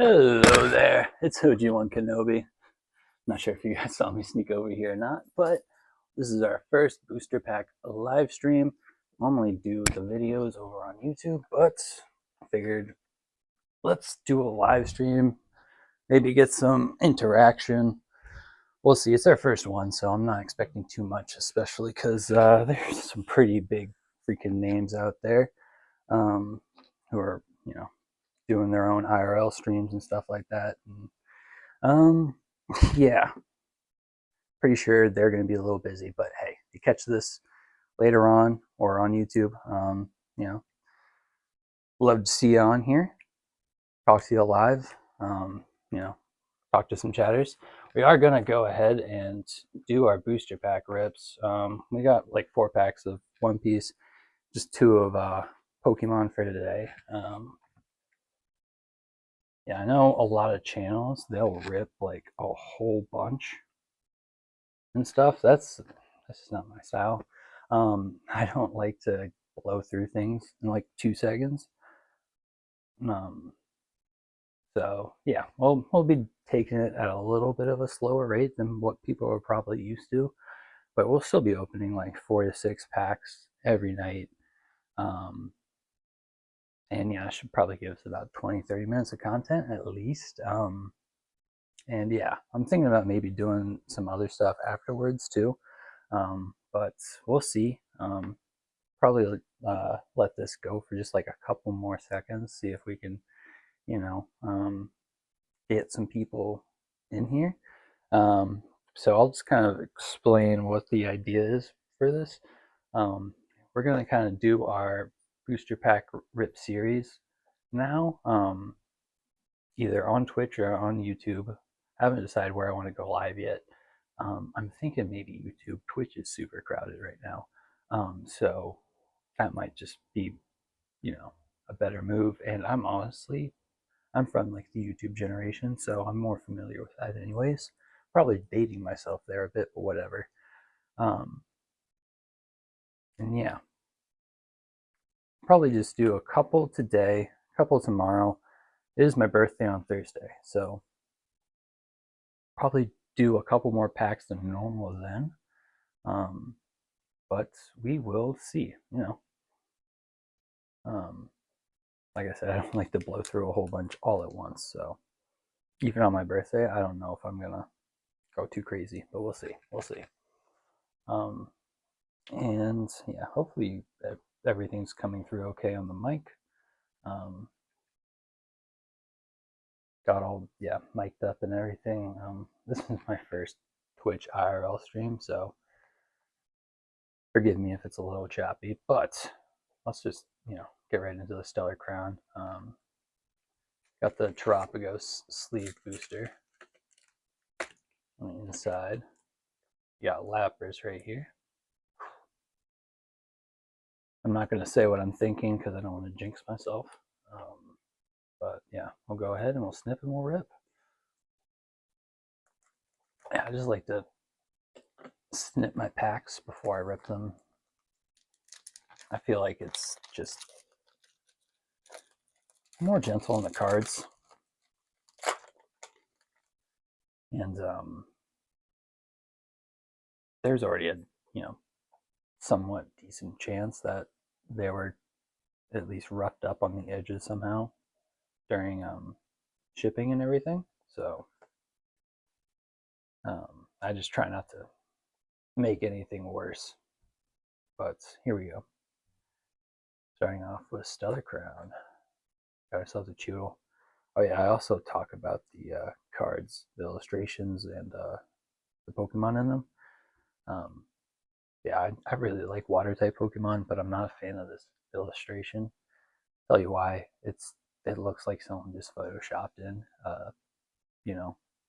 Hello there, it's OG1 Kenobi. Not sure if you guys saw me sneak over here or not, but this is our first booster pack live stream. Normally do the videos over on YouTube, but I figured let's do a live stream, maybe get some interaction. We'll see. It's our first one, so I'm not expecting too much, especially because there's some pretty big freaking names out there who are, doing their own IRL streams and stuff like that. And, yeah, pretty sure they're going to be a little busy, but hey, you catch this later on or on YouTube, you know, love to see you on here, talk to you live, you know, talk to some chatters. We are going to go ahead and do our booster pack rips. We got like 4 packs of One Piece, just 2 of Pokemon for today. Yeah, I know a lot of channels, they'll rip like a whole bunch and stuff. That's just not my style. I don't like to blow through things in like 2 seconds. Um, so yeah, we'll be taking it at a little bit of a slower rate than what people are probably used to, but we'll still be opening like 4 to 6 packs every night. And yeah, I should probably give us about 20-30 minutes of content at least. And yeah, I'm thinking about maybe doing some other stuff afterwards too. But we'll see. Probably let this go for just like a couple more seconds, see if we can, you know, get some people in here. So I'll just kind of explain what the idea is for this. We're going to kind of do our booster pack rip series now, either on Twitch or on YouTube. I haven't decided where I want to go live yet. I'm thinking maybe YouTube. Twitch is super crowded right now. So that might just be, a better move. And I'm from like the YouTube generation, so I'm more familiar with that anyways. Probably dating myself there a bit, but whatever. And yeah, probably just do a couple today, a couple tomorrow. It is my birthday on Thursday, so probably do a couple more packs than normal then. But we will see, like I said, I don't like to blow through a whole bunch all at once. So even on my birthday, I don't know if I'm gonna go too crazy, but we'll see. We'll see. And yeah, hopefully everything's coming through okay on the mic. Got all mic'd up and everything. This is my first Twitch IRL stream, so forgive me if it's a little choppy, but let's just get right into the Stellar Crown. Got the Terapagos sleeve booster on the inside. You got Lapras right here. I'm not going to say what I'm thinking because I don't want to jinx myself. But yeah, we'll go ahead and we'll snip and we'll rip. Yeah, I just like to snip my packs before I rip them. I feel like it's just more gentle on the cards. And there's already a somewhat decent chance that they were at least roughed up on the edges somehow during shipping and everything. So I just try not to make anything worse. But here we go. Starting off with Stellar Crown. Got ourselves a Choodle. Oh yeah, I also talk about the cards, the illustrations, and the Pokemon in them. Yeah, I really like water type Pokemon, but I'm not a fan of this illustration. Tell you why. It looks like someone just photoshopped in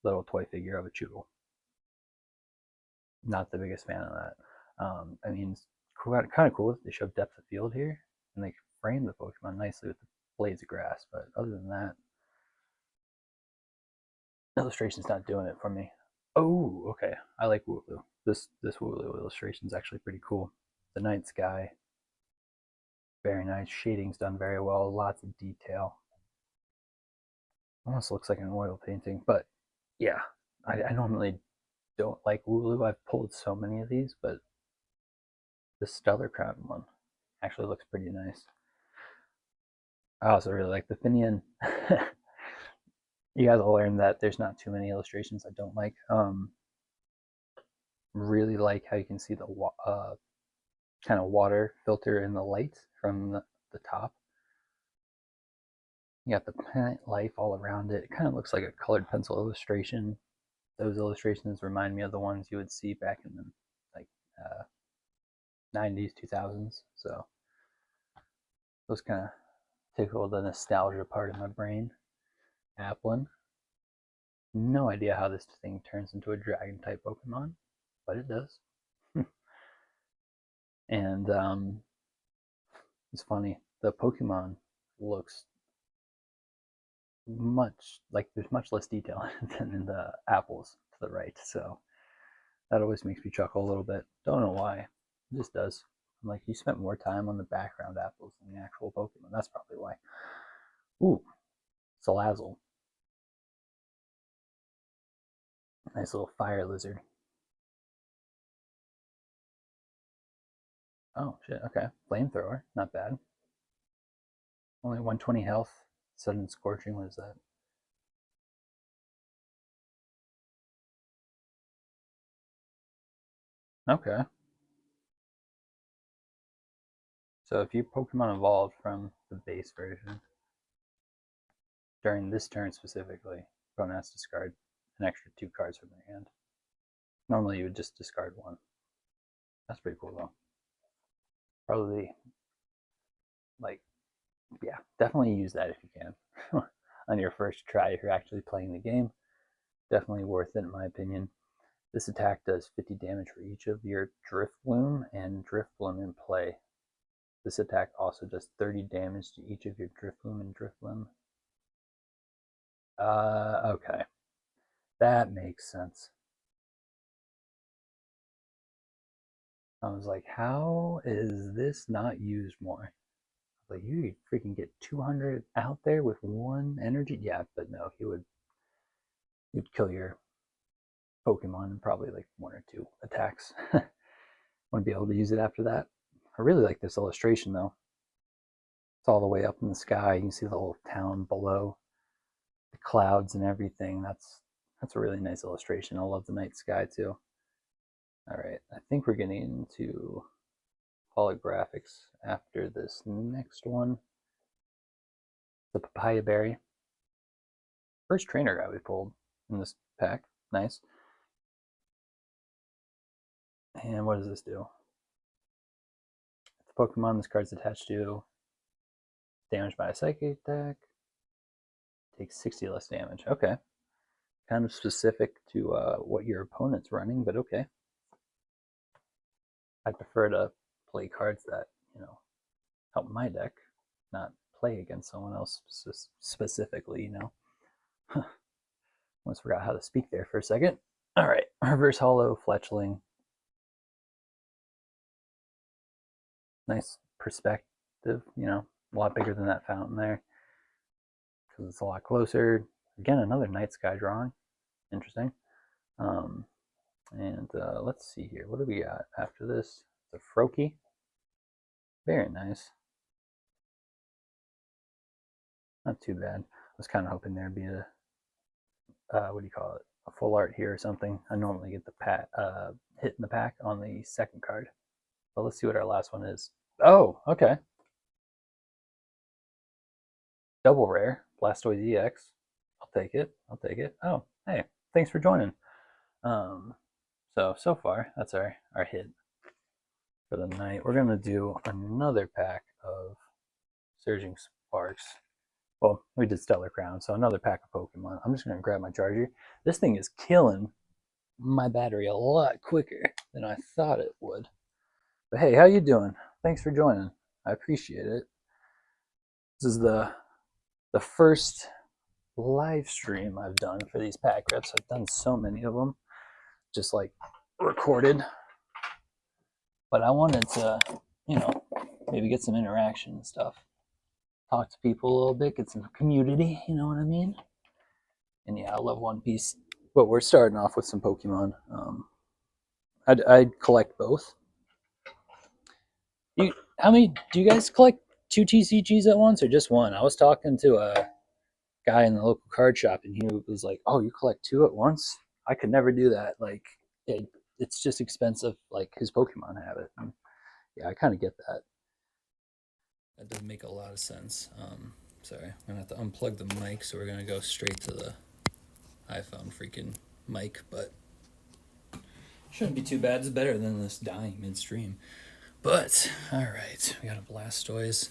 little toy figure of a Choodle. Not the biggest fan of that. I mean, it's kind of cool. They show depth of field here, and they frame the Pokemon nicely with the blades of grass. But other than that, illustration's not doing it for me. Oh, okay. I like Wooloo. This Wooloo illustration is actually pretty cool. The night sky, very nice. Shading's done very well. Lots of detail. Almost looks like an oil painting, but yeah, I normally don't like Wooloo. I've pulled so many of these, but the Stellar Crown one actually looks pretty nice. I also really like the Finian. You guys will learn that there's not too many illustrations I don't like. Really like how you can see the kind of water filter in the light from the top. You got the plant life all around it. It kind of looks like a colored pencil illustration. Those illustrations remind me of the ones you would see back in the like 90s, 2000s. So those kind of tickle the nostalgia part of my brain. ep1. No idea how this thing turns into a dragon type Pokemon, but it does. And it's funny. The Pokemon looks much like there's much less detail than in the apples to the right. So that always makes me chuckle a little bit. Don't know why. It just does. I'm like, you spent more time on the background apples than the actual Pokemon. That's probably why. Ooh, Salazzle. Nice little fire lizard. Oh, shit. Okay. Flamethrower. Not bad. Only 120 health. Sudden Scorching. What is that? Okay. So if you Pokemon evolved from the base version during this turn specifically, opponent has to discard an extra 2 cards from their hand. Normally you would just discard 1. That's pretty cool though. Probably, like, yeah, definitely use that if you can on your first try if you're actually playing the game. Definitely worth it in my opinion. This attack does 50 damage for each of your Drifloon and Drifblim in play. This attack also does 30 damage to each of your Drifloon and Drifblim. Okay. That makes sense. I was like, how is this not used more? Like, you could freaking get 200 out there with 1 energy? Yeah, but no, you'd kill your Pokemon in probably like 1 or 2 attacks. Wouldn't be able to use it after that. I really like this illustration though. It's all the way up in the sky. You can see the whole town below, the clouds and everything. That's a really nice illustration. I love the night sky too. All right, I think we're getting into holographics after this next one. The Papaya Berry. First trainer guy we pulled in this pack. Nice. And what does this do? If the Pokemon this card's attached to damaged by a psychic attack, takes 60 less damage. Okay. Kind of specific to what your opponent's running, but okay. I prefer to play cards that, help my deck, not play against someone else specifically, Almost forgot how to speak there for a second. All right, Reverse Hollow Fletchling. Nice perspective, a lot bigger than that fountain there because it's a lot closer. Again, another night sky drawing. Interesting. And let's see here. What do we got after this? The Froakie. Very nice. Not too bad. I was kind of hoping there'd be a, what do you call it? A full art here or something. I normally get the hit in the pack on the second card. But let's see what our last one is. Oh, okay. Double rare. Blastoise EX. I'll take it. I'll take it. Oh, hey, thanks for joining. So far, that's our hit for the night. We're gonna do another pack of Surging Sparks. Well, we did Stellar Crown, so another pack of Pokemon. I'm just gonna grab my charger. This thing is killing my battery a lot quicker than I thought it would. But hey, how you doing? Thanks for joining. I appreciate it. This is the first live stream I've done for these pack rips. I've done so many of them, just like recorded. But I wanted to, maybe get some interaction and stuff. Talk to people a little bit, get some community, you know what I mean? And yeah, I love One Piece. But we're starting off with some Pokemon. I'd collect both. How many do you guys collect? Two TCGs at once or just one? I was talking to a guy in the local card shop, and he was like, "Oh, you collect two at once? I could never do that. Like, it's just expensive. Like his Pokemon have it." And yeah, I kind of get that. That doesn't make a lot of sense. Sorry, I'm gonna have to unplug the mic, so we're gonna go straight to the iPhone freaking mic, but shouldn't be too bad. It's better than this dying midstream. But all right, we got a Blastoise.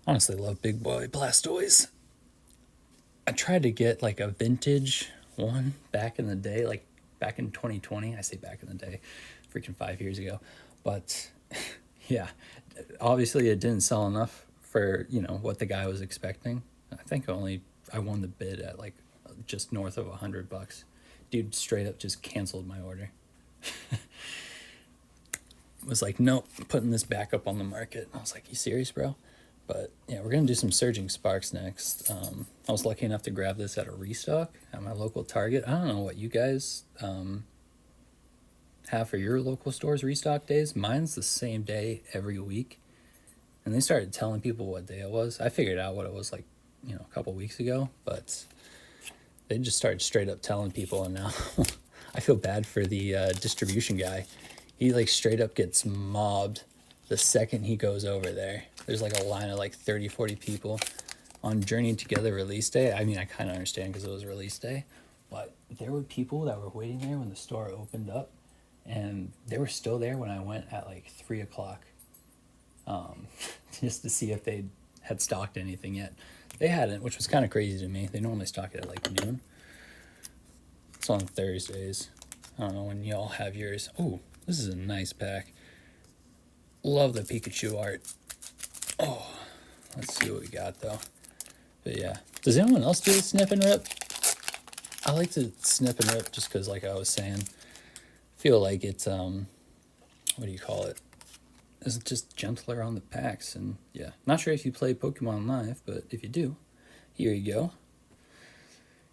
Honestly, love big boy Blastoise. I tried to get like a vintage one back in the day, like back in 2020. I say back in the day, freaking 5 years ago. But yeah, obviously it didn't sell enough for, what the guy was expecting. I think I won the bid at like just north of $100. Dude straight up just canceled my order. Was like, nope, putting this back up on the market. I was like, you serious, bro? But yeah, we're gonna do some Surging Sparks next. I was lucky enough to grab this at a restock at my local Target. I don't know what you guys have for your local stores restock days. Mine's the same day every week, and they started telling people what day it was. I figured out what it was like, a couple weeks ago, but they just started straight up telling people, and now I feel bad for the distribution guy. He like straight up gets mobbed the second he goes over there. There's like a line of like 30, 40 people on Journey Together release day. I mean, I kind of understand because it was release day, but there were people that were waiting there when the store opened up, and they were still there when I went at like 3 o'clock, just to see if they had stocked anything yet. They hadn't, which was kind of crazy to me. They normally stock it at like noon. It's on Thursdays. I don't know when y'all have yours. Oh, this is a nice pack. Love the Pikachu art. Oh, let's see what we got though. But yeah, does anyone else do the snip and rip? I like to snip and rip just because, like I was saying, feel like it's what do you call it? It's just gentler on the packs. And yeah, not sure if you play Pokemon Live, but if you do, here you go.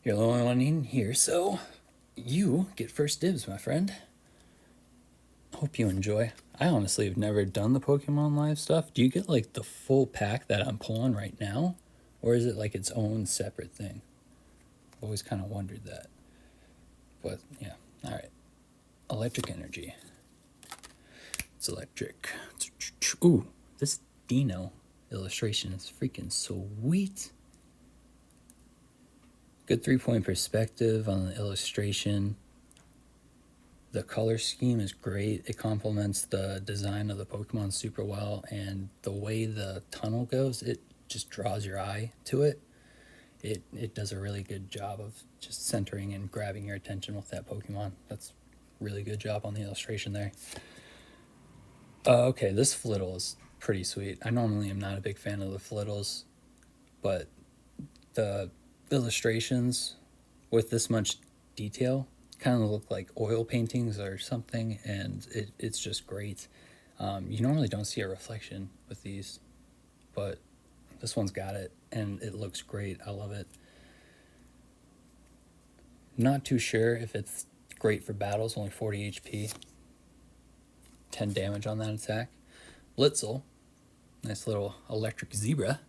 You're the only one in here, so you get first dibs, my friend. Hope you enjoy. I honestly have never done the Pokemon Live stuff. Do you get like the full pack that I'm pulling right now? Or is it like its own separate thing? I've always kind of wondered that. But yeah, all right. Electric energy. It's electric. Ooh, this Dino illustration is freaking sweet. Good 3-point perspective on the illustration. The color scheme is great. It complements the design of the Pokemon super well, and the way the tunnel goes, it just draws your eye to it. It does a really good job of just centering and grabbing your attention with that Pokemon. That's really good job on the illustration there. Okay, this Flittle is pretty sweet. I normally am not a big fan of the Flittles, but the illustrations with this much detail kind of look like oil paintings or something, and it's just great. You normally don't see a reflection with these, but this one's got it, and it looks great. I love it. Not too sure if it's great for battles, only 40 HP, 10 damage on that attack. Blitzel, nice little electric zebra.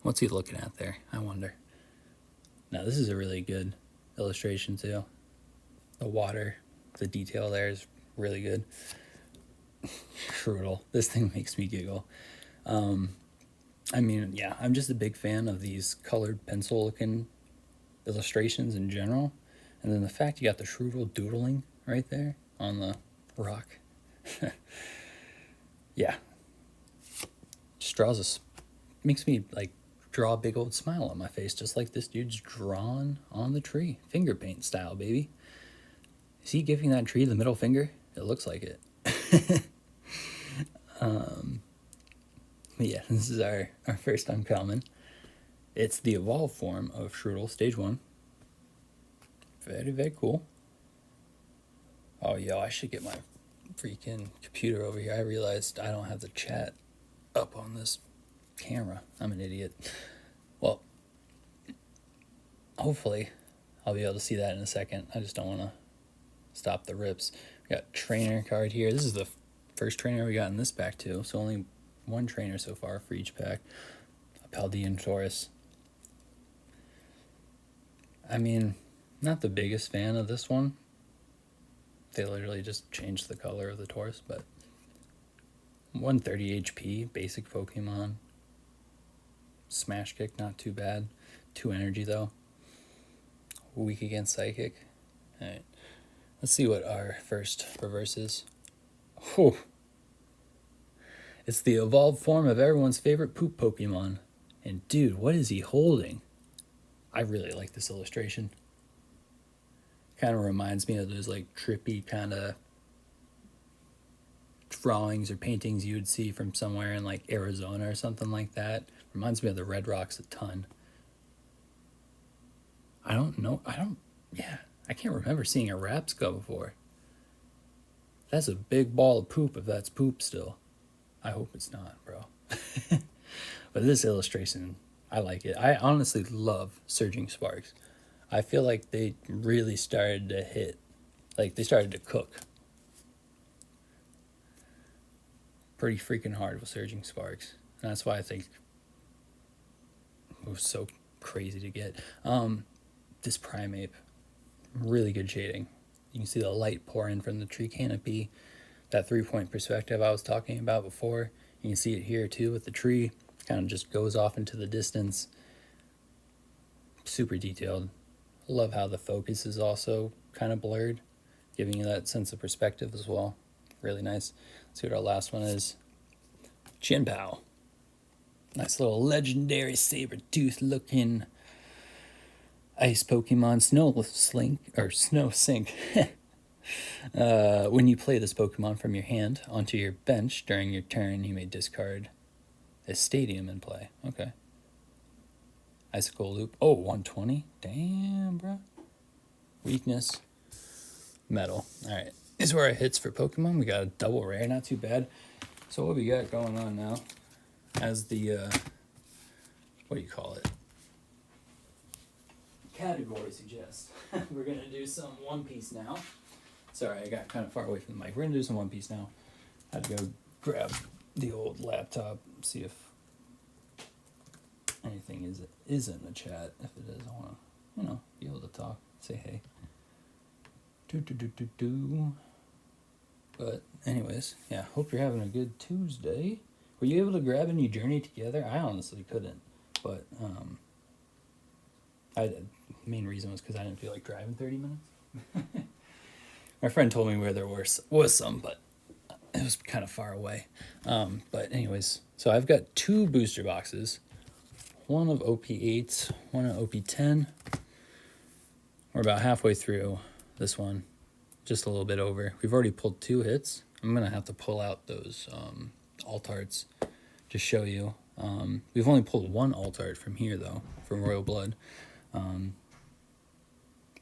What's he looking at there? I wonder. Now, this is a really good illustration too. The water, the detail there is really good. Brutal. This thing makes me giggle. I mean, yeah, I'm just a big fan of these colored pencil looking illustrations in general. And then the fact you got the Shroodle doodling right there on the rock. Yeah. Just makes me like draw a big old smile on my face, just like this dude's drawn on the tree. Finger paint style, baby. Is he giving that tree the middle finger? It looks like it. Yeah, this is our first uncommon. It's the evolved form of Shroodle, stage 1. Very, very cool. Oh, yo, I should get my freaking computer over here. I realized I don't have the chat up on this camera. I'm an idiot. Well, hopefully I'll be able to see that in a second. I just don't want to stop the rips. We got trainer card here. This is the first trainer we got in this pack too, so only one trainer so far for each pack. A Paldean Taurus. I mean, not the biggest fan of this one. They literally just changed the color of the Taurus, but 130 HP, basic Pokemon. Smash Kick, not too bad. 2 energy though. Weak against Psychic. Alright. Let's see what our first reverse is. Whew. It's the evolved form of everyone's favorite poop Pokemon. And dude, what is he holding? I really like this illustration. Kind of reminds me of those like trippy kind of drawings or paintings you would see from somewhere in like Arizona or something like that. Reminds me of the Red Rocks a ton. I can't remember seeing a Rapsco before. That's a big ball of poop if that's poop still. I hope it's not, bro. But this illustration, I like it. I honestly love Surging Sparks. I feel like they really started to hit. Like, they started to cook. Pretty freaking hard with Surging Sparks. And that's why I think it was so crazy to get. This Primeape, really good shading. You can see the light pour in from the tree canopy. That 3-point perspective I was talking about before. You can see it here too with the tree. Kind of just goes off into the distance. Super detailed. Love how the focus is also kind of blurred, giving you that sense of perspective as well. Really nice. Let's see what our last one is. Chinpow. Nice little legendary saber-tooth looking ice Pokemon. Snow Sink. When you play this Pokemon from your hand onto your bench during your turn, you may discard a stadium in play. Okay. Icicle Loop. Oh, 120? Damn, bro. Weakness. Metal. Alright. These were our hits for Pokemon. We got a double rare. Not too bad. So what we got going on now as the, what do you call it? Category suggests. We're going to do some One Piece now. Sorry, I got kind of far away from the mic. We're going to do some One Piece now. I had to go grab the old laptop, see if anything is in the chat. If it is, I want to, be able to talk, say hey. But anyways, yeah, hope you're having a good Tuesday. Were you able to grab any Journey together? I honestly couldn't, but the main reason was because I didn't feel like driving 30 minutes. My friend told me where there was some, but it was kind of far away. But anyways, so I've got 2 booster boxes. One of OP8, one of OP10. We're about halfway through this one, just a little bit over. We've already pulled 2 hits. I'm going to have to pull out those alt arts to show you. We've only pulled 1 alt art from here, though, from Royal Blood.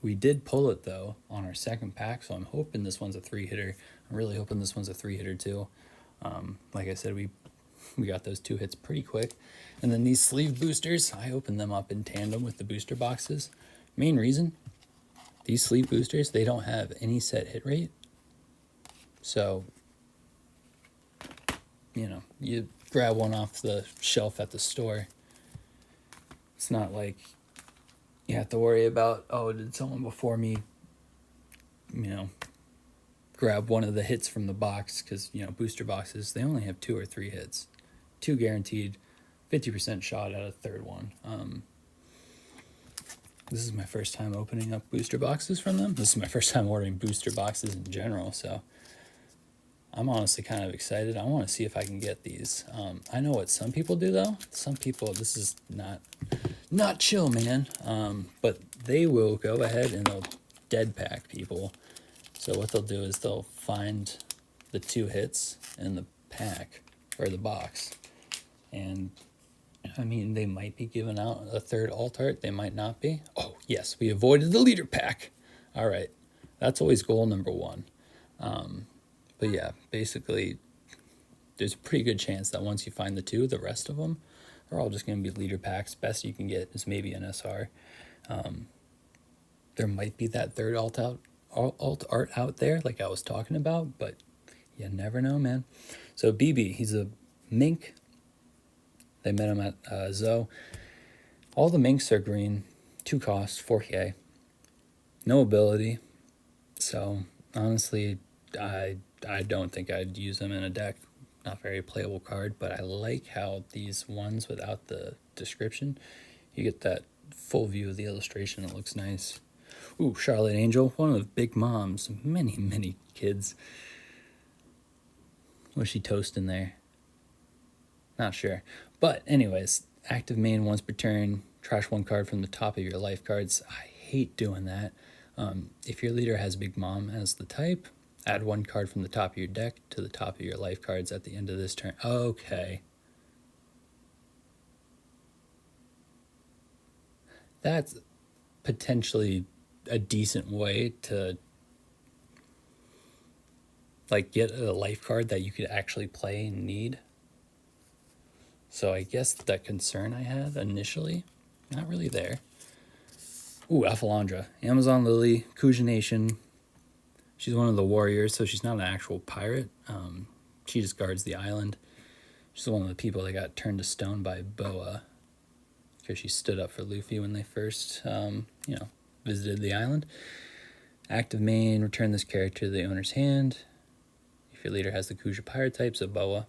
We did pull it, though, on our second pack, so I'm hoping this one's a 3-hitter. I'm really hoping this one's a 3-hitter, too. Like I said, we got those 2 hits pretty quick. And then these sleeve boosters, I opened them up in tandem with the booster boxes. Main reason, these sleeve boosters, they don't have any set hit rate. So, you grab one off the shelf at the store. It's not like you have to worry about, oh, did someone before me, grab one of the hits from the box, because, booster boxes, they only have 2 or 3 hits. 2 guaranteed, 50% shot at a third one. This is my first time opening up booster boxes from them. This is my first time ordering booster boxes in general, so I'm honestly kind of excited. I want to see if I can get these. I know what some people do, though. Some people, this is not chill, man. But they will go ahead and they'll dead pack people. So what they'll do is they'll find the 2 hits in the pack, or the box. And, they might be giving out a 3rd alt art. They might not be. Oh, yes, we avoided the leader pack. All right. That's always goal number 1. But yeah, basically, there's a pretty good chance that once you find the 2, the rest of them are all just going to be leader packs. Best you can get is maybe an SR. There might be that third alt art out there, like I was talking about, but you never know, man. So BB, he's a mink. They met him at Zoe. All the minks are green, 2 cost, 4K, no ability. So honestly, I don't think I'd use them in a deck. Not very playable card, but I like how these ones without the description, you get that full view of the illustration. It looks nice. Ooh, Charlotte Angel, one of the big moms, many kids. Was she toasting there? Not sure. But anyways, active main once per turn, trash 1 card from the top of your life cards. I hate doing that. If your leader has Big Mom as the type, add 1 card from the top of your deck to the top of your life cards at the end of this turn. Okay. That's potentially a decent way to like get a life card that you could actually play and need. So I guess that concern I had initially, not really there. Ooh, Aphalandra, Amazon Lily, Kuja Nation. She's one of the warriors, so she's not an actual pirate. She just guards the island. She's one of the people that got turned to stone by Boa because she stood up for Luffy when they first, visited the island. Active main, return this character to the owner's hand. If your leader has the Kuja pirate type, so Boa.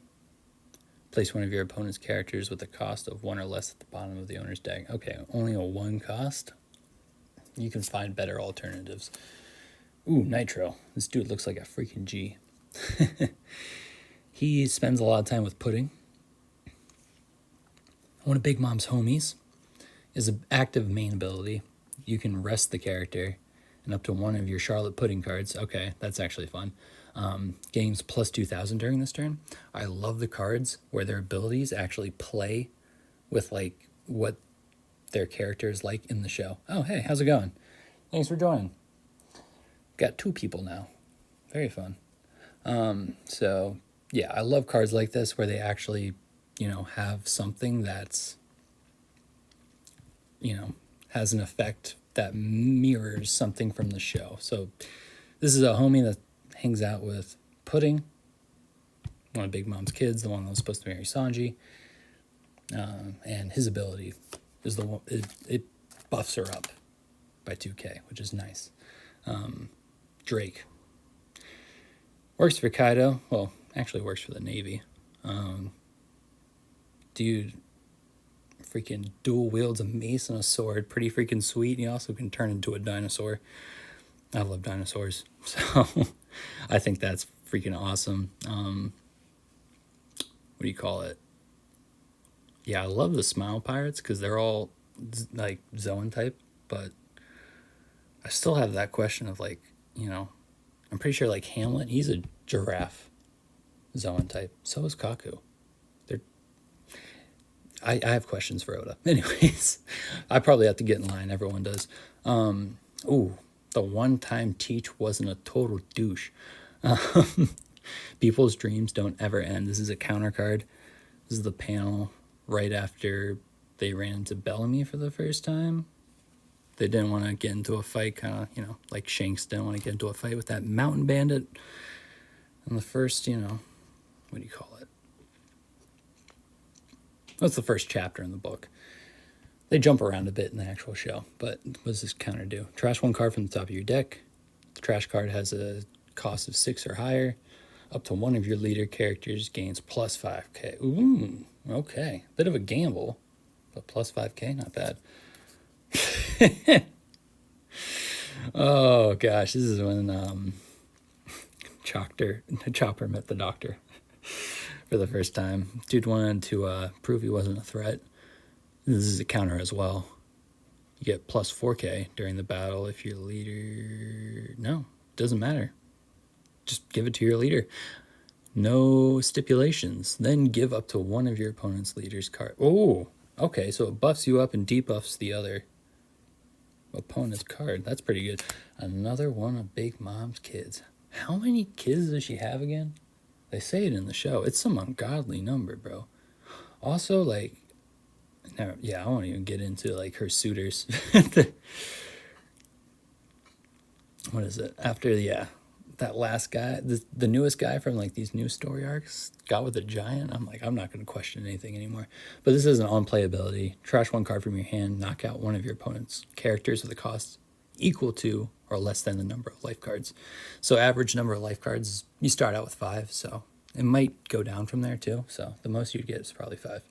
Place one of your opponent's characters with a cost of 1 or less at the bottom of the owner's deck. Okay, only a 1 cost? You can find better alternatives. Ooh, Nitro. This dude looks like a freaking G. He spends a lot of time with pudding. One of Big Mom's homies is an active main ability. You can rest the character and up to 1 of your Charlotte Pudding cards. Okay, that's actually fun. Gains plus 2,000 during this turn. I love the cards where their abilities actually play with like what their character is like in the show. Oh, hey, how's it going? Thanks for joining. Got 2 people now. Very fun. So yeah, I love cards like this where they actually, have something that's, has an effect that mirrors something from the show. So this is a homie that hangs out with Pudding, one of Big Mom's kids, the one that was supposed to marry Sanji. And his ability is the one, it buffs her up by 2K, which is nice. Drake. Works for Kaido. Well, actually works for the Navy. Dude freaking dual wields a mace and a sword. Pretty freaking sweet. He also can turn into a dinosaur. I love dinosaurs. So I think that's freaking awesome. What do you call it? Yeah, I love the Smile Pirates because they're all like Zoan type, but I still have that question of like, I'm pretty sure like Hamlet, he's a giraffe Zoan type. So is Kaku. I have questions for Oda. Anyways, I probably have to get in line. Everyone does. The one-time Teach wasn't a total douche. People's dreams don't ever end. This is a counter card. This is the panel right after they ran into Bellamy for the first time. They didn't want to get into a fight, kind of, like Shanks didn't want to get into a fight with that mountain bandit. And the first, what do you call it? That's the first chapter in the book. They jump around a bit in the actual show, but what does this counter do? Trash 1 card from the top of your deck. The trash card has a cost of 6 or higher. Up to 1 of your leader characters gains plus 5K. Ooh, okay. Bit of a gamble, but plus 5K, not bad. Oh gosh, this is when Chopper met the Doctor for the first time. Dude wanted to prove he wasn't a threat. This is a counter as well. You get plus 4K during the battle if your leader... No, doesn't matter. Just give it to your leader. No stipulations. Then give up to 1 of your opponent's leader's card. Oh, okay, so it buffs you up and debuffs the other opponent's card. That's pretty good. Another one of Big Mom's kids. How many kids does she have again? They say it in the show. It's some ungodly number, bro. Also, like, Yeah, I won't even get into like her suitors. What is it? After, yeah, that last guy, the newest guy from like these new story arcs got with a giant. I'm like, I'm not going to question anything anymore. But this isn't on playability. Trash one card from your hand, knock out one of your opponent's characters with a cost equal to or less than the number of life cards. So average number of life cards, you start out with 5. So it might go down from there too. So the most you'd get is probably 5.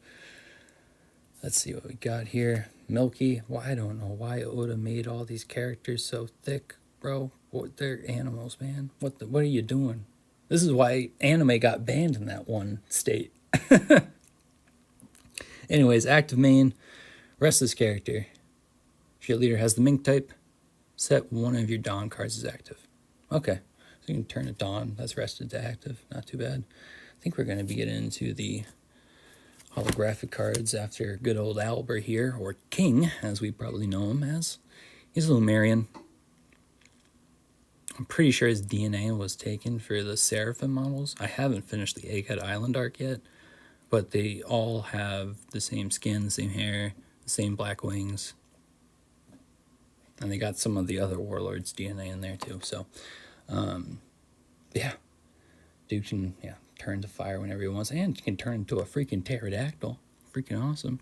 Let's see what we got here. Milky. Well, I don't know why Oda made all these characters so thick, bro. They're animals, man. What are you doing? This is why anime got banned in that one state. Anyways, active main. Restless character. If your leader has the Mink type, set one of your Dawn cards as active. Okay. So you can turn it Dawn. That's rested to active. Not too bad. I think we're going to be getting into the holographic cards after good old Albert here, or King, as we probably know him as. He's a Lumerian. I'm pretty sure his DNA was taken for the Seraphim models. I haven't finished the Egghead Island arc yet, but they all have the same skin, the same hair, the same black wings. And they got some of the other warlords' DNA in there too. So, yeah. Dude can, turn to fire whenever he wants, and can turn into a freaking pterodactyl. Freaking awesome.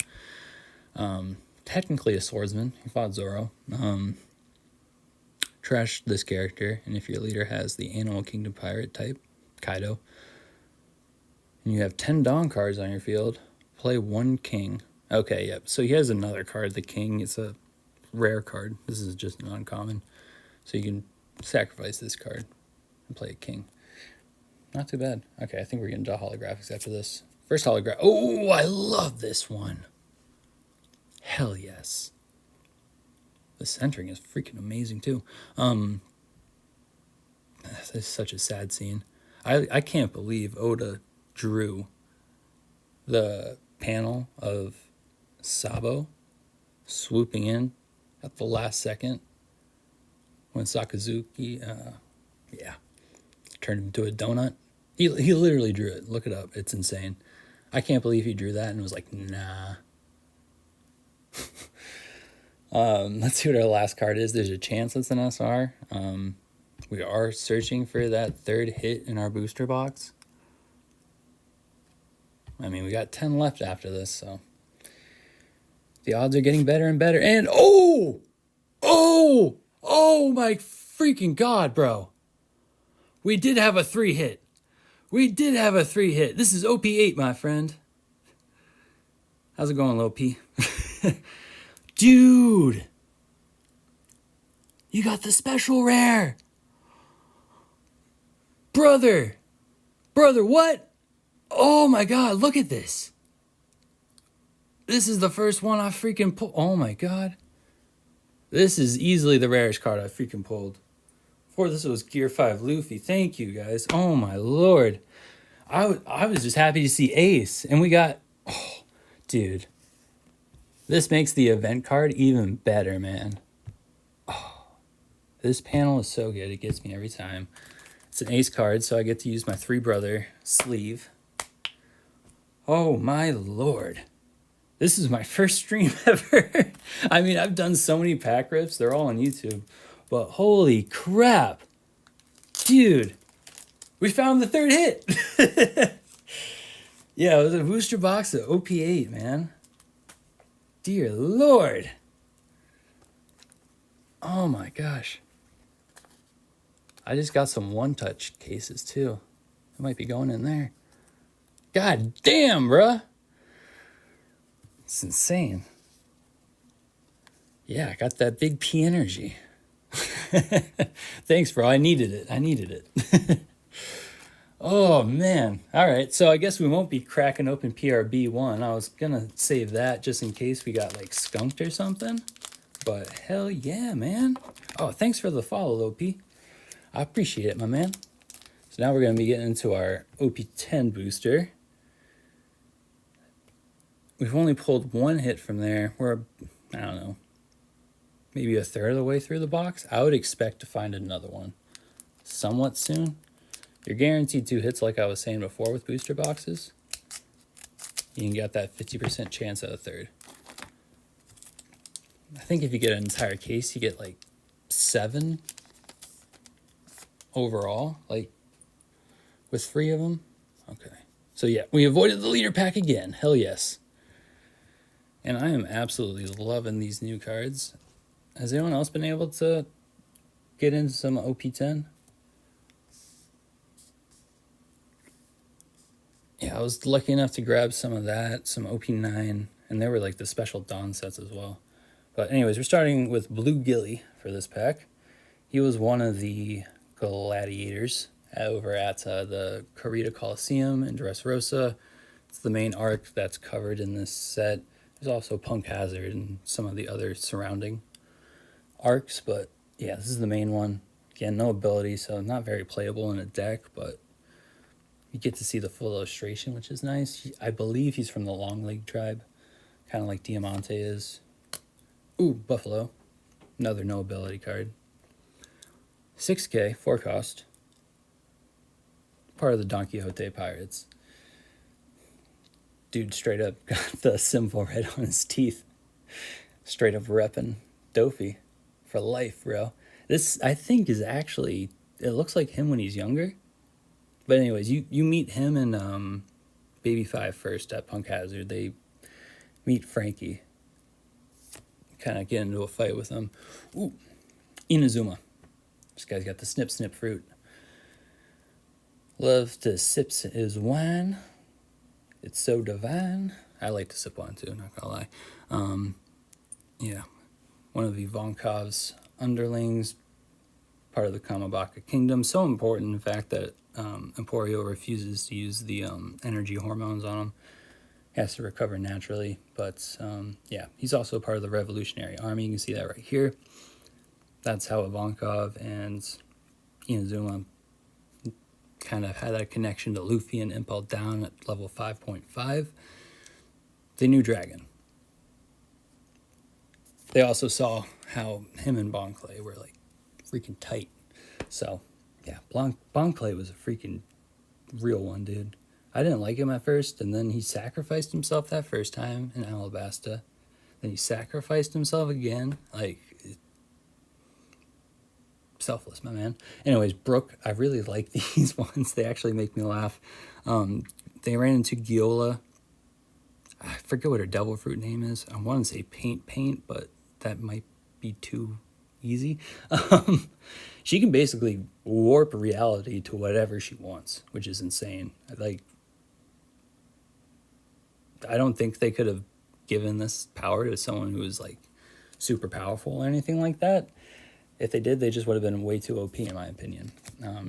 Technically a swordsman. He fought Zoro. Trash this character, and if your leader has the Animal Kingdom Pirate type, Kaido, and you have 10 Dawn cards on your field, play 1 King. Okay, yep. So he has another card, the King. It's a rare card. This is just an uncommon. So you can sacrifice this card and play a King. Not too bad. Okay, I think we're getting to holographics after this. First holograph. Oh, I love this one. Hell yes. The centering is freaking amazing too. This is such a sad scene. I can't believe Oda drew the panel of Sabo swooping in at the last second when Sakazuki, turned him into a donut. He literally drew it. Look it up. It's insane. I can't believe he drew that and was like, nah. Let's see what our last card is. There's a chance it's an SR. We are searching for that 3rd hit in our booster box. I mean, we got 10 left after this, so the odds are getting better and better. And oh my freaking God, bro. We did have a 3 hit. This is OP8, my friend. How's it going, Low P? Dude, you got the special rare. Brother, what? Oh my God, look at this. This is the first one I freaking pulled. Oh my God. This is easily the rarest card I freaking pulled. Before this was Gear 5 Luffy. Thank you, guys. Oh my Lord. I was just happy to see Ace. And we got, dude. This makes the event card even better, man. Oh, this panel is so good. It gets me every time. It's an Ace card, so I get to use my 3-brother sleeve. Oh, my Lord. This is my first stream ever. I mean, I've done so many pack rips. They're all on YouTube. But holy crap. Dude, we found the 3rd hit. Yeah, it was a booster box of OP8, man. Dear Lord. Oh my gosh. I just got some one-touch cases too. It might be going in there. God damn, bruh. It's insane. Yeah, I got that big P energy. Thanks, bro. I needed it. Oh, man. All right. So I guess we won't be cracking open PRB1. I was going to save that just in case we got like skunked or something. But hell yeah, man. Oh, thanks for the follow, OP. I appreciate it, my man. So now we're going to be getting into our OP10 booster. We've only pulled 1 hit from there. We're, I don't know, maybe 1/3 of the way through the box. I would expect to find another one somewhat soon. You're guaranteed 2 hits like I was saying before with booster boxes. You can get that 50% chance at a 3rd. I think if you get an entire case, you get like 7 overall, like with 3 of them. Okay. So yeah, we avoided the leader pack again. Hell yes. And I am absolutely loving these new cards. Has anyone else been able to get into some OP10? Yeah, I was lucky enough to grab some of that, some OP9, and they were like the special Dawn sets as well. But anyways, we're starting with Blue Gilly for this pack. He was one of the gladiators over at the Corrida Coliseum in Dressrosa. It's the main arc that's covered in this set. There's also Punk Hazard and some of the other surrounding arcs, but yeah, this is the main one. Again, no ability, so not very playable in a deck, but you get to see the full illustration, which is nice. I believe he's from the Long Leg tribe, kind of like Diamante is. Ooh, Buffalo. Another no ability card. 6K, 4 cost. Part of the Don Quixote Pirates. Dude straight up got the symbol right on his teeth. Straight up repping Dofi for life, bro. This, I think, is actually, it looks like him when he's younger. But anyways, you meet him and Baby 5 first at Punk Hazard. They meet Frankie. Kind of get into a fight with him. Ooh, Inazuma. This guy's got the snip fruit. Loves to sip his wine. It's so divine. I like to sip wine too, not gonna lie. Yeah, one of Ivankov's underlings, part of the Kamabaka Kingdom. So important, in fact, that Emporio refuses to use the energy hormones on him. He has to recover naturally, but yeah, he's also part of the Revolutionary Army. You can see that right here. That's how Ivankov and Inazuma kind of had that connection to Luffy and Impel Down at level 5.5. They knew Dragon. They also saw how him and Bon Clay were like freaking tight. So yeah, Bon Clay was a freaking real one, dude. I didn't like him at first, and then he sacrificed himself that first time in Alabasta. Then he sacrificed himself again. Like, selfless, my man. Anyways, Brooke, I really like these ones. They actually make me laugh. They ran into Giola. I forget what her devil fruit name is. I want to say Paint, but that might be too easy. She can basically warp reality to whatever she wants, which is insane. Like, I don't think they could have given this power to someone who was like super powerful or anything like that. If they did, they just would have been way too OP, in my opinion.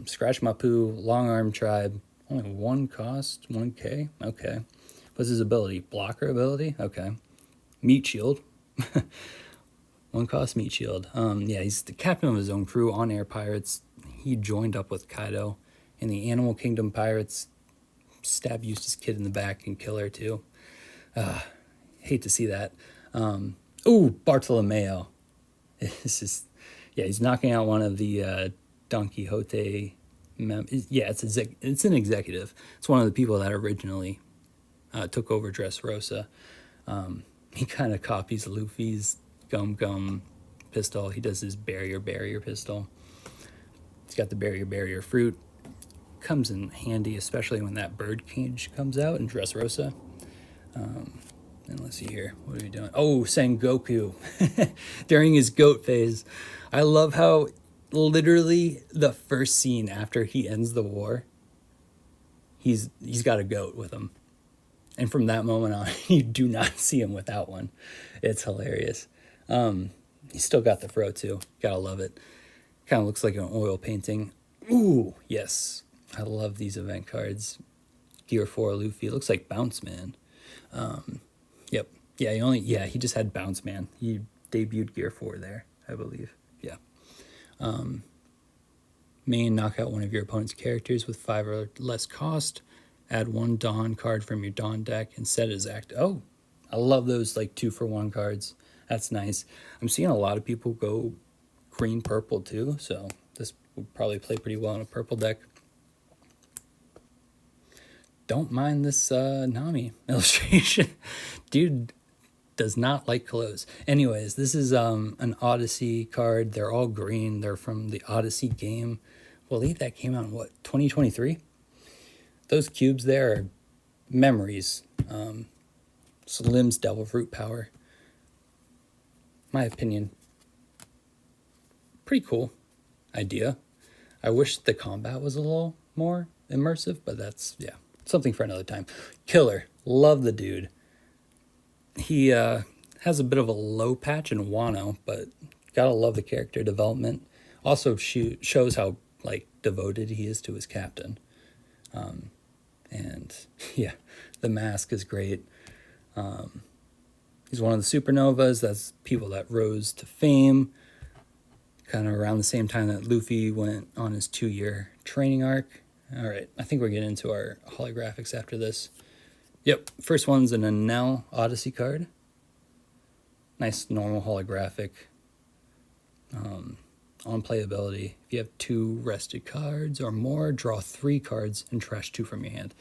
Scratch Mapu, Long Arm Tribe, only 1 cost, 1K. Okay. What's his ability? Blocker ability? Okay. Meat Shield. 1 cost Meat Shield. Yeah, he's the captain of his own crew on Air Pirates. He joined up with Kaido in the Animal Kingdom Pirates. Stab Eustace Kid in the back and kill her too. Hate to see that. Ooh, Bartolomeo. It's just, yeah, he's knocking out one of the Don Quixote. Yeah, it's an executive. It's one of the people that originally took over Dressrosa. He kind of copies Luffy's Gum pistol. He does his barrier pistol. He's got the barrier fruit. Comes in handy, especially when that bird cage comes out in Dressrosa. And let's see here. What are we doing? Oh, Sengoku. During his goat phase. I love how literally the first scene after he ends the war, he's got a goat with him. And from that moment on, you do not see him without one. It's hilarious. He's still got the fro too. Gotta love it. Kind of looks like an oil painting. Ooh, yes. I love these event cards. Gear 4 Luffy. It looks like Bounce Man. Yep. Yeah, he just had Bounce Man. He debuted Gear 4 there, I believe. Yeah. Main, knock out one of your opponent's characters with 5 or less cost. Add 1 Dawn card from your Dawn deck and set it as active. Oh, I love those like 2-for-1 cards. That's nice. I'm seeing a lot of people go green-purple too, so this would probably play pretty well in a purple deck. Don't mind this Nami illustration. Dude, does not like clothes. Anyways, this is an Odyssey card. They're all green. They're from the Odyssey game. I believe that came out in, what, 2023? Those cubes there are memories. Slim's Devil Fruit Power. My opinion, pretty cool idea. I wish the combat was a little more immersive, but that's, yeah, something for another time. Killer. Love the dude. He has a bit of a low patch in Wano, but gotta love the character development. Also shows how, like, devoted he is to his captain. And yeah, the mask is great. He's one of the supernovas. That's people that rose to fame kind of around the same time that Luffy went on his 2-year training arc. All right, I think we're getting into our holographics after this. Yep, first one's an Enel Odyssey card. Nice normal holographic. On playability, if you have 2 rested cards or more, draw 3 cards and trash 2 from your hand.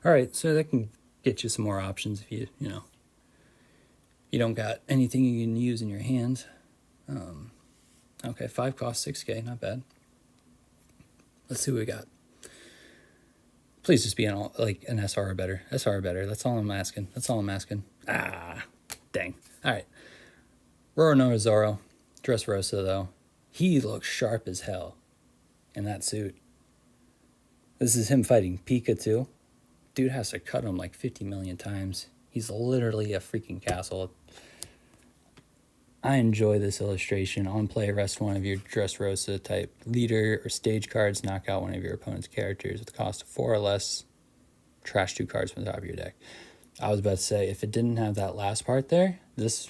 All right, so that can get you some more options if you don't got anything you can use in your hand. Okay, 5 cost 6K, not bad. Let's see what we got. Please just be an SR or better. SR or better. That's all I'm asking. Ah, dang. All right. Roronoa Zoro. Dressrosa, though. He looks sharp as hell in that suit. This is him fighting Pika, too. Dude has to cut him like 50 million times. He's literally a freaking castle. I enjoy this illustration. On play, rest one of your Dressrosa type leader or stage cards. Knock out one of your opponent's characters with a cost of 4 or less. Trash 2 cards from the top of your deck. I was about to say, if it didn't have that last part there, this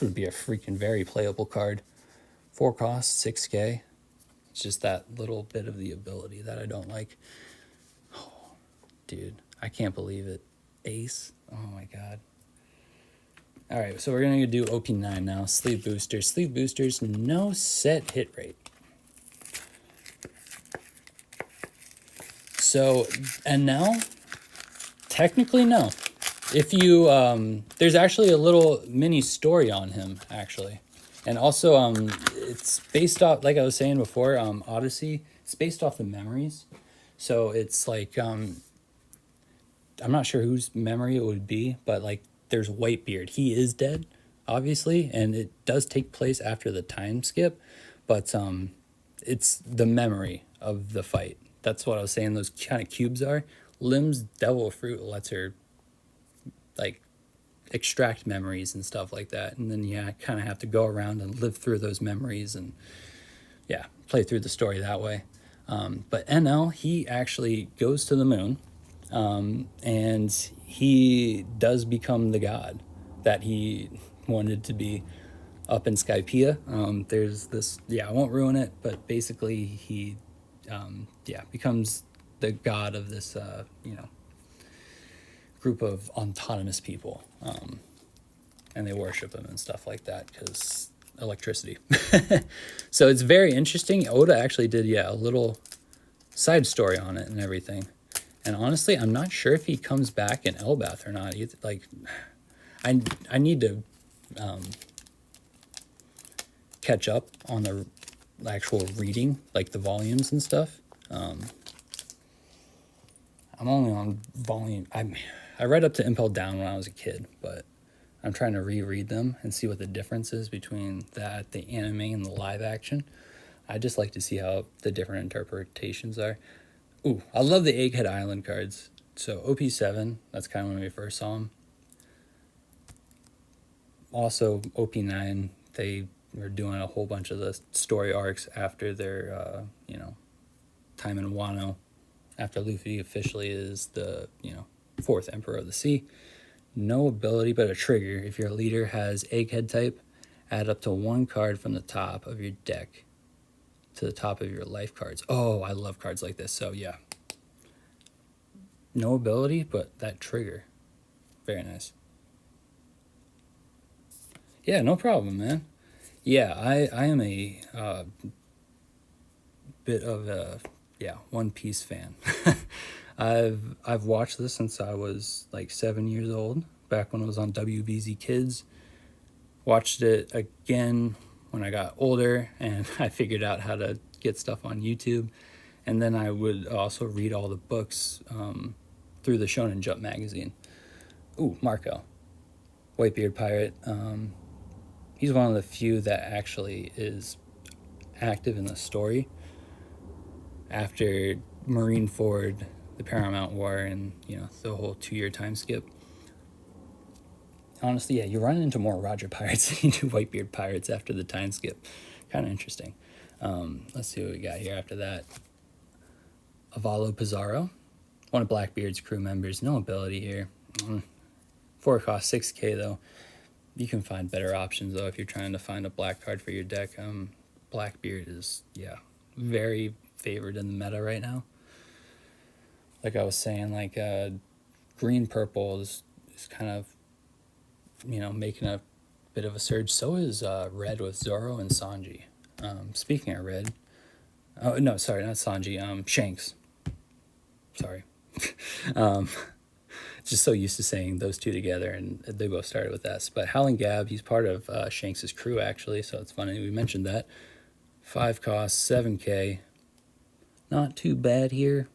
would be a freaking very playable card. 4 cost, 6K. It's just that little bit of the ability that I don't like. Oh, dude, I can't believe it. Ace. Oh my god. All right, so we're going to do OP9 now. Sleeve boosters. Sleeve boosters, no set hit rate. So, and now, technically, no. If you, there's actually a little mini story on him, actually. And also, it's based off, like I was saying before, Odyssey, it's based off the memories. So it's like, I'm not sure whose memory it would be, but like, there's Whitebeard. He is dead, obviously, and it does take place after the time skip, but it's the memory of the fight. That's what I was saying those kind of cubes are. Lim's Devil Fruit lets her, like, extract memories and stuff like that, and then you kind of have to go around and live through those memories and, yeah, play through the story that way. But NL, he actually goes to the moon, and he does become the god that he wanted to be up in Skypiea. There's this, I won't ruin it, but basically he, becomes the god of this, group of autonomous people. And they worship him and stuff like that because electricity. So it's very interesting. Oda actually did, a little side story on it and everything. And honestly, I'm not sure if he comes back in Elbath or not. Like, I need to catch up on the actual reading, like the volumes and stuff. I'm only on volume. I read up to Impel Down when I was a kid, but I'm trying to reread them and see what the difference is between that, the anime, and the live action. I just like to see how the different interpretations are. Ooh, I love the Egghead Island cards. So OP7, that's kind of when we first saw them. Also, OP9, they were doing a whole bunch of the story arcs after their, time in Wano, after Luffy officially is the, 4th Emperor of the Sea. No ability but a trigger. If your leader has Egghead type, add up to 1 card from the top of your deck to the top of your life cards. Oh, I love cards like this. So yeah, no ability, but that trigger. Very nice. Yeah, no problem, man. Yeah, I am a bit of a One Piece fan. I've watched this since I was like 7 years old, back when it was on WBZ Kids. Watched it again when I got older and I figured out how to get stuff on YouTube. And then I would also read all the books through the Shonen Jump magazine. Ooh, Marco, Whitebeard Pirate. He's one of the few that actually is active in the story after Marineford, the Paramount War, and the whole 2-year time skip. Honestly, yeah, you run into more Roger Pirates than you do Whitebeard Pirates after the time skip. Kind of interesting. Let's see what we got here after that. Avalo Pizarro, one of Blackbeard's crew members. No ability here. 4 cost 6k though. You can find better options though if you're trying to find a black card for your deck. Blackbeard is, very favored in the meta right now. Like I was saying, like green purple is kind of making a bit of a surge. So is red with Zoro and Sanji. Speaking of red, oh no, sorry, not Sanji. Shanks. Sorry. Just so used to saying those two together, and they both started with S. But Howling Gab, he's part of Shanks' crew actually, so it's funny we mentioned that. 5 cost, 7k. Not too bad here.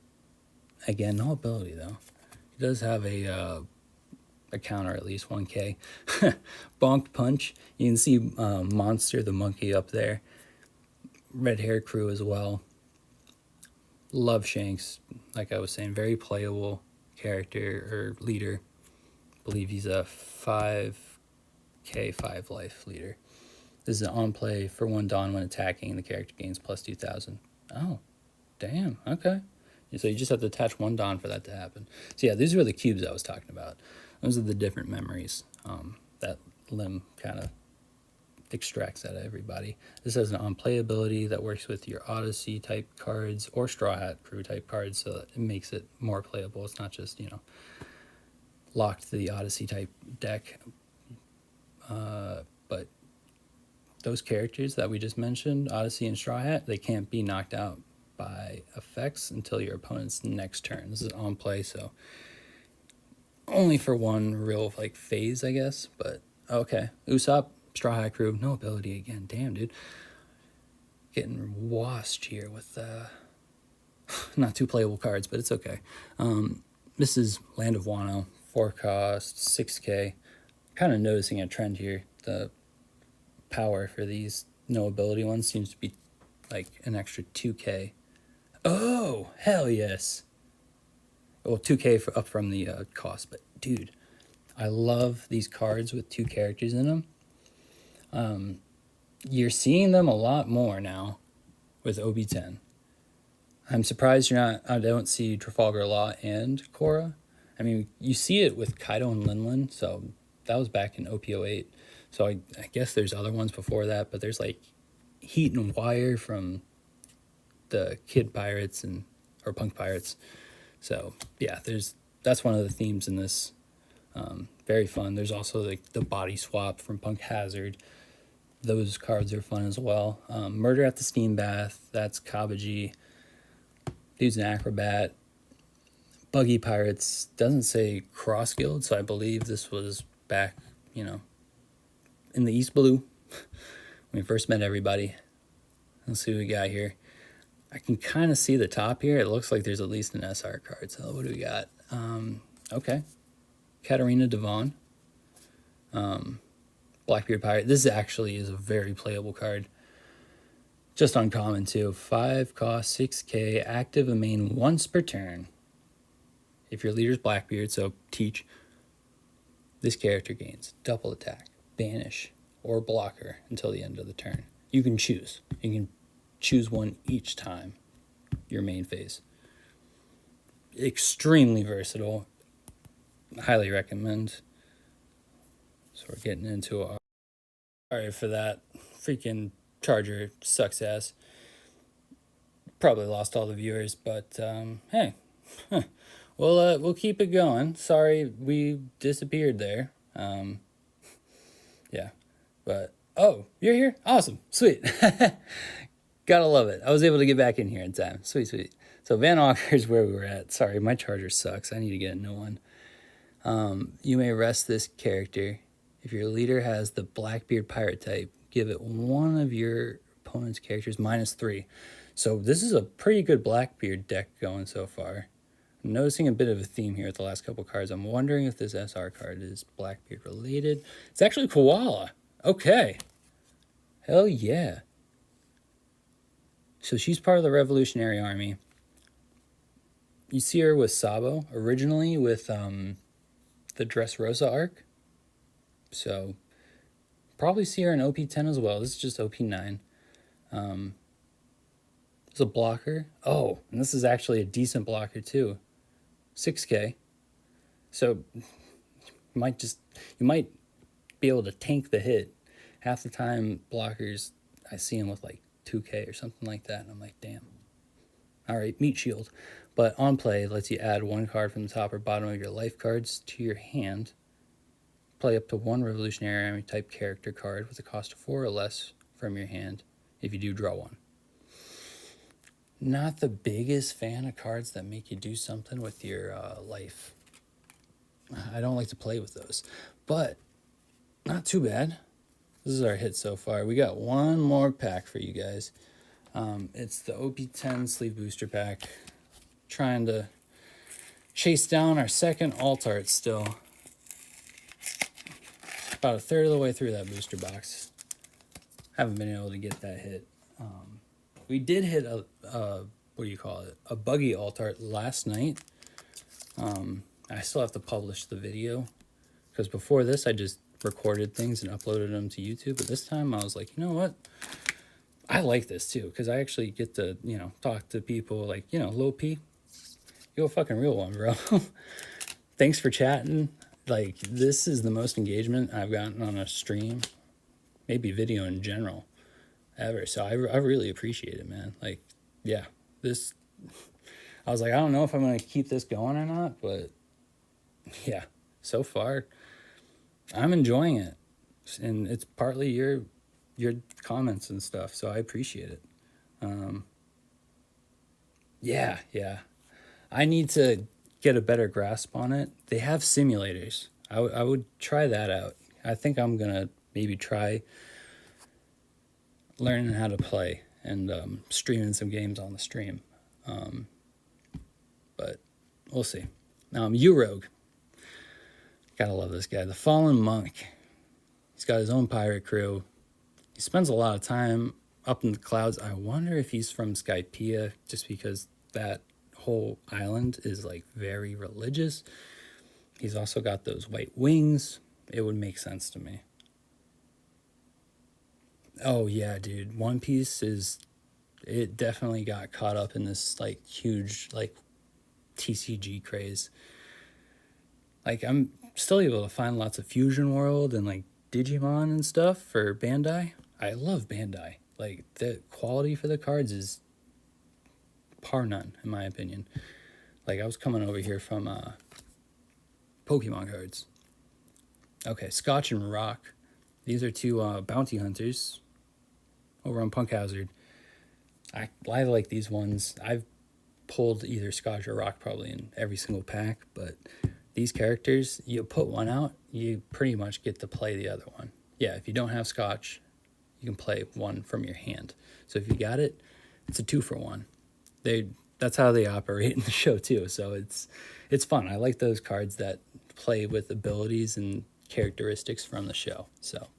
Again, no ability though. He does have a counter, at least 1k. Bonked Punch. You can see Monster the monkey up there. Red hair crew as well. Love Shanks. Like I was saying, very playable character or leader. I believe he's a 5k 5 life leader. This is an on play for 1 Dawn when attacking, and the character gains plus 2,000. Oh, damn. Okay. So you just have to attach 1 Dawn for that to happen. So yeah, these were the cubes I was talking about. Those are the different memories that Lim kind of extracts out of everybody. This has an on-play ability that works with your Odyssey type cards or Straw Hat crew type cards, so that it makes it more playable. It's not just, locked to the Odyssey type deck. But those characters that we just mentioned, Odyssey and Straw Hat, they can't be knocked out by effects until your opponent's next turn. This is on play, so only for one real phase, I guess. But okay, Usopp, Straw Hat crew, no ability again. Damn, dude, getting washed here with not too playable cards, but it's okay. This is Land of Wano, 4 cost, 6k. Kind of noticing a trend here. The power for these no ability ones seems to be like an extra 2k. Oh, hell yes. Well, 2k up from the cost, but dude, I love these cards with 2 characters in them. You're seeing them a lot more now with OB10. I'm surprised I don't see Trafalgar Law and Korra. I mean, you see it with Kaido and Linlin, so that was back in OP08. So I guess there's other ones before that, but there's Heat and Wire from the Kid Pirates or Punk Pirates. So yeah, that's one of the themes in this. Very fun. There's also the body swap from Punk Hazard. Those cards are fun as well. Murder at the Steam Bath, that's Kabaji. Dude's an acrobat. Buggy Pirates doesn't say Cross Guild, so I believe this was back, in the East Blue when we first met everybody. Let's see what we got here. I can kind of see the top here. It looks like there's at least an SR card. So what do we got? Okay. Katarina Devon. Blackbeard Pirate. This actually is a very playable card. Just uncommon too. 5 cost, 6k, active and main once per turn. If your leader's Blackbeard, so Teach, this character gains double attack, banish, or blocker until the end of the turn. You can choose. You can choose one each time your main phase. Extremely versatile. Highly recommend. So we're getting into our... Sorry for that. Freaking Charger sucks ass. Probably lost all the viewers, but hey. We'll keep it going. Sorry we disappeared there. Yeah. But, oh, you're here? Awesome. Sweet. Gotta love it. I was able to get back in here in time. Sweet, sweet. So Van Auker's where we were at. Sorry, my charger sucks. I need to get a new one. You may rest this character. If your leader has the Blackbeard pirate type, give it one of your opponent's characters -3. So this is a pretty good Blackbeard deck going so far. I'm noticing a bit of a theme here with the last couple cards. I'm wondering if this SR card is Blackbeard related. It's actually Koala. Okay. Hell yeah. So she's part of the Revolutionary Army. You see her with Sabo, originally with the Dressrosa arc. So probably see her in OP10 as well. This is just OP9. It's a blocker. Oh, and this is actually a decent blocker too. 6k. So you might be able to tank the hit. Half the time blockers, I see them with like 2k or something like that, and I'm like, damn. All right, meat shield. But on play, it lets you add one card from the top or bottom of your life cards to your hand. Play up to one Revolutionary Army type character card with a cost of 4 or less from your hand if you do draw one. Not the biggest fan of cards that make you do something with your life. I don't like to play with those, but not too bad. This is our hit so far. We got one more pack for you guys. It's the OP10 Sleeve Booster Pack. Trying to chase down our second alt art still. About a third of the way through that booster box. Haven't been able to get that hit. We did hit a buggy alt art last night. I still have to publish the video because before this I just recorded things and uploaded them to YouTube. But this time I was like, you know what? I like this too because I actually get to, talk to people like, Lil P, you're a fucking real one, bro. Thanks for chatting. Like, this is the most engagement I've gotten on a stream, maybe video in general, ever. So I really appreciate it, man. Like, yeah, I was like, I don't know if I'm going to keep this going or not, but yeah, so far I'm enjoying it. And it's partly your comments and stuff, so I appreciate it. Yeah. I need to get a better grasp on it. They have simulators. I would try that out. I think I'm going to maybe try learning how to play and streaming some games on the stream. But we'll see. U-Rogue. Gotta love this guy. The Fallen Monk. He's got his own pirate crew. He spends a lot of time up in the clouds. I wonder if he's from Skypiea, just because that whole island is like very religious. He's also got those white wings. It would make sense to me. Oh yeah, dude. One Piece it definitely got caught up in this like huge like TCG craze. Like, I'm still able to find lots of Fusion World and like Digimon and stuff for Bandai. I love Bandai. Like, the quality for the cards is par none, in my opinion. Like, I was coming over here from Pokemon cards. Okay, Scotch and Rock. These are two bounty hunters over on Punk Hazard. I like these ones. I've pulled either Scotch or Rock probably in every single pack, but these characters, you put one out, you pretty much get to play the other one. Yeah, if you don't have Scotch, you can play one from your hand. So if you got it, it's a 2-for-1. That's how they operate in the show too. So it's fun. I like those cards that play with abilities and characteristics from the show. So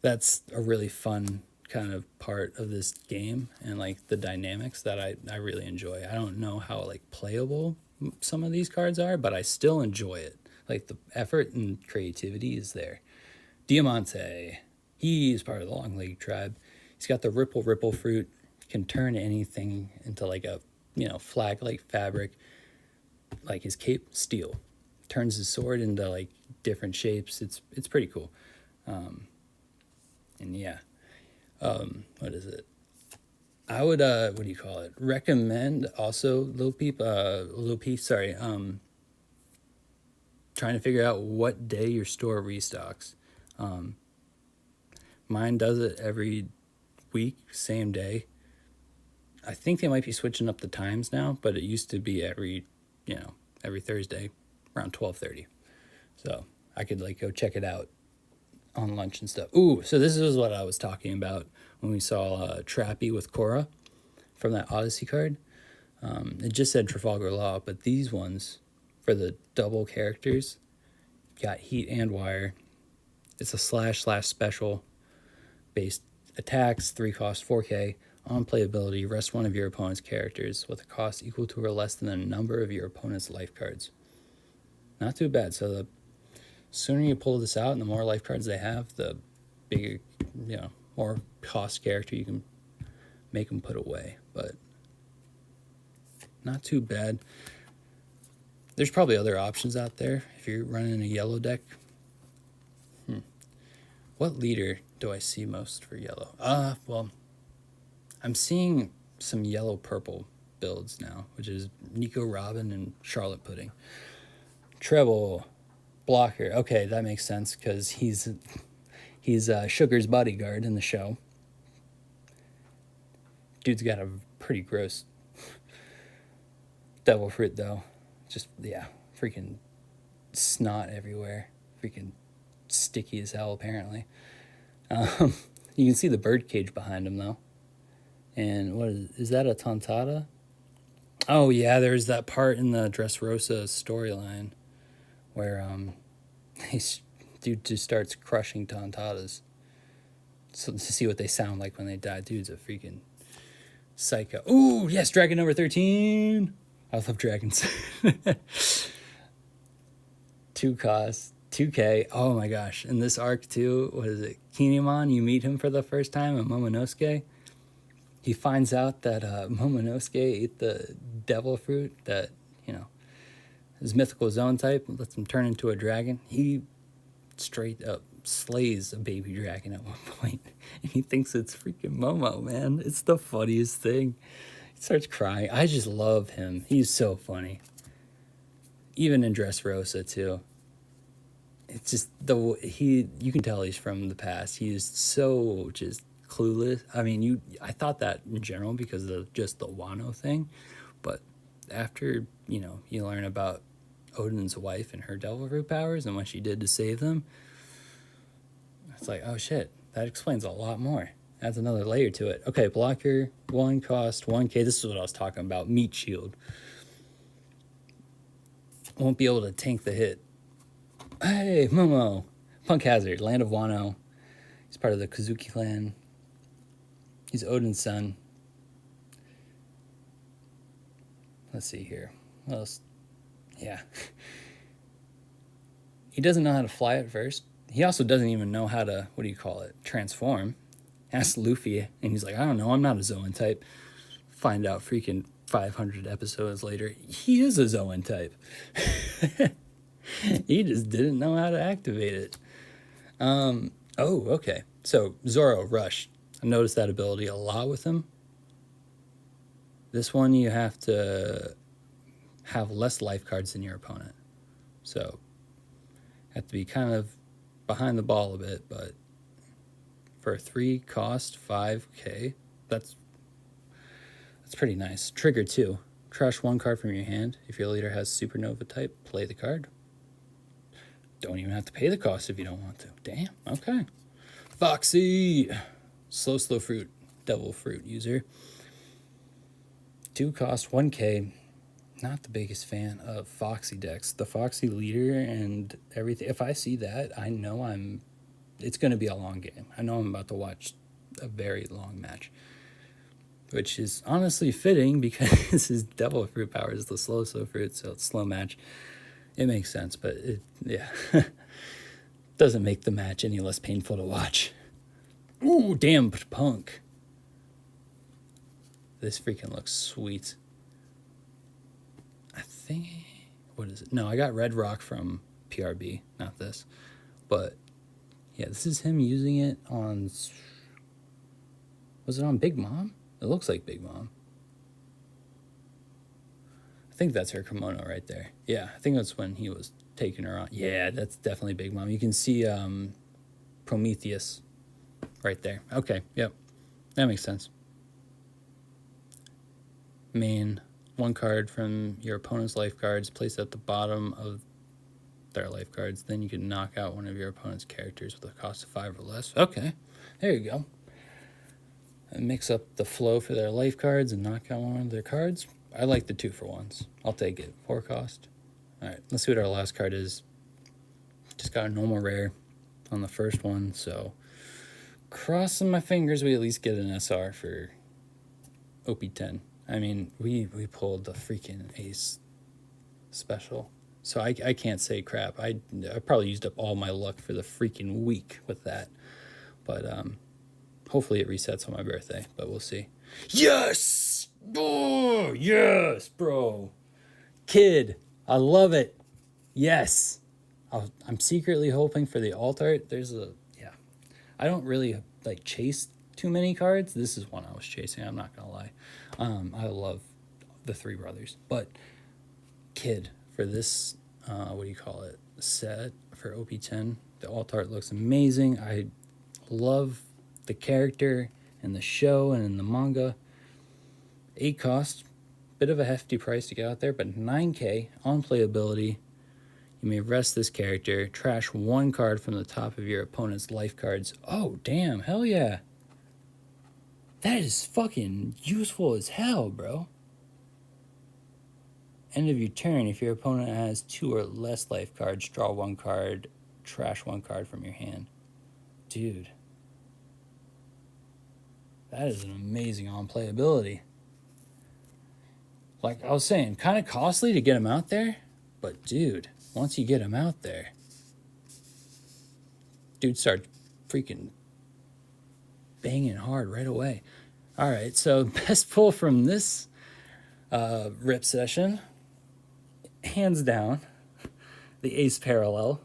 that's a really fun kind of part of this game and like the dynamics that I really enjoy. I don't know how like playable some of these cards are, but I still enjoy it. Like, the effort and creativity is there. Diamante, he's part of the Long Leg tribe. He's got the ripple fruit, can turn anything into like a flag like fabric. Like his cape, steel, turns his sword into like different shapes. It's pretty cool. And yeah, what is it? I would recommend also Lil Peep, trying to figure out what day your store restocks. Mine does it every week, same day. I think they might be switching up the times now, but it used to be every Thursday around 12:30. So I could like go check it out on lunch and stuff. Ooh, so this is what I was talking about when we saw Trappy with Cora from that Odyssey card. It just said Trafalgar Law, but these ones for the double characters got Heat and Wire. It's a / special based attacks, 3 cost 4K. On playability, rest one of your opponent's characters with a cost equal to or less than the number of your opponent's life cards. Not too bad. So the sooner you pull this out and the more life cards they have, the bigger, more cost character you can make them put away. But not too bad. There's probably other options out there if you're running a yellow deck. What leader do I see most for yellow? Well, I'm seeing some yellow-purple builds now, which is Nico Robin and Charlotte Pudding. Treble, blocker. Okay, that makes sense because he's Sugar's bodyguard in the show. Dude's got a pretty gross devil fruit, though. Just, yeah, freaking snot everywhere. Freaking sticky as hell, apparently. You can see the bird cage behind him, though. And what is that, a Tontata? Oh, yeah, there's that part in the Dressrosa storyline where dude just starts crushing Tontatas so to see what they sound like when they die. Dude's a freaking psycho. Ooh, yes, dragon number 13. I love dragons. 2 costs, 2K. Oh my gosh. In this arc too, what is it? Kinemon, you meet him for the first time at Momonosuke. He finds out that Momonosuke ate the devil fruit that, his mythical zone type lets him turn into a dragon. He straight up slays a baby dragon at one point, and he thinks it's freaking Momo, man. It's the funniest thing. He starts crying. I just love him. He's so funny. Even in Dressrosa too. It's just you can tell he's from the past. He is so just clueless. I mean, I thought that in general because of just the Wano thing, but after you learn about Odin's wife and her devil fruit powers and what she did to save them, it's like, oh shit, that explains a lot more. Adds another layer to it. Okay, blocker, 1 cost, 1K. This is what I was talking about. Meat shield. Won't be able to tank the hit. Hey, Momo. Punk Hazard, Land of Wano. He's part of the Kazuki clan. He's Odin's son. Let's see here. What else? Yeah. He doesn't know how to fly at first. He also doesn't even know how to, transform. Ask Luffy, and he's like, I don't know, I'm not a Zoan type. Find out freaking 500 episodes later, he is a Zoan type. He just didn't know how to activate it. Okay. So, Zoro, Rush. I noticed that ability a lot with him. This one, you have to have less life cards than your opponent. So, have to be kind of behind the ball a bit, but for a 3 cost 5K, that's pretty nice. Trigger 2. Crush 1 card from your hand. If your leader has Supernova type, play the card. Don't even have to pay the cost if you don't want to. Damn, okay. Foxy! Slow fruit, devil fruit user. 2 cost 1K. Not the biggest fan of Foxy decks. The Foxy leader and everything. If I see that, I know it's going to be a long game. I know I'm about to watch a very long match. Which is honestly fitting because his devil fruit power is the slow fruit, so it's slow match. It makes sense, but doesn't make the match any less painful to watch. Ooh, damn punk. This freaking looks sweet. I think, what is it? No, I got Red Rock from PRB, not this. But, yeah, this is him using it on, was it on Big Mom? It looks like Big Mom. I think that's her kimono right there. Yeah, I think that's when he was taking her on. Yeah, that's definitely Big Mom. You can see Prometheus right there. Okay, yep. That makes sense. Main, 1 card from your opponent's life cards placed at the bottom of their life cards. Then you can knock out one of your opponent's characters with a cost of 5 or less. Okay, there you go. And mix up the flow for their life cards and knock out one of their cards. I like the 2-for-1s. I'll take it. 4 cost. All right, let's see what our last card is. Just got a normal rare on the first one, so crossing my fingers we at least get an SR for OP10. I mean, we pulled the freaking ace special, so I can't say crap. I probably used up all my luck for the freaking week with that, but hopefully it resets on my birthday, but we'll see. Yes! Oh, yes, bro. Kid, I love it. Yes. I'm secretly hoping for the alt art. I don't really like chase too many cards. This is one I was chasing, I'm not gonna lie. I love the Three Brothers, but Kid for this set for OP10, the alt art looks amazing. I love the character in the show and in the manga. 8 cost, bit of a hefty price to get out there, but 9k on playability. You may rest this character, trash 1 card from the top of your opponent's life cards. Oh, damn, hell yeah. That is fucking useful as hell, bro. End of your turn, if your opponent has 2 or less life cards, draw 1 card, trash 1 card from your hand. Dude. That is an amazing on playability. Like I was saying, kind of costly to get him out there, but dude, once you get him out there, dude starts freaking banging hard right away. All right, so best pull from this rip session, hands down, the Ace Parallel.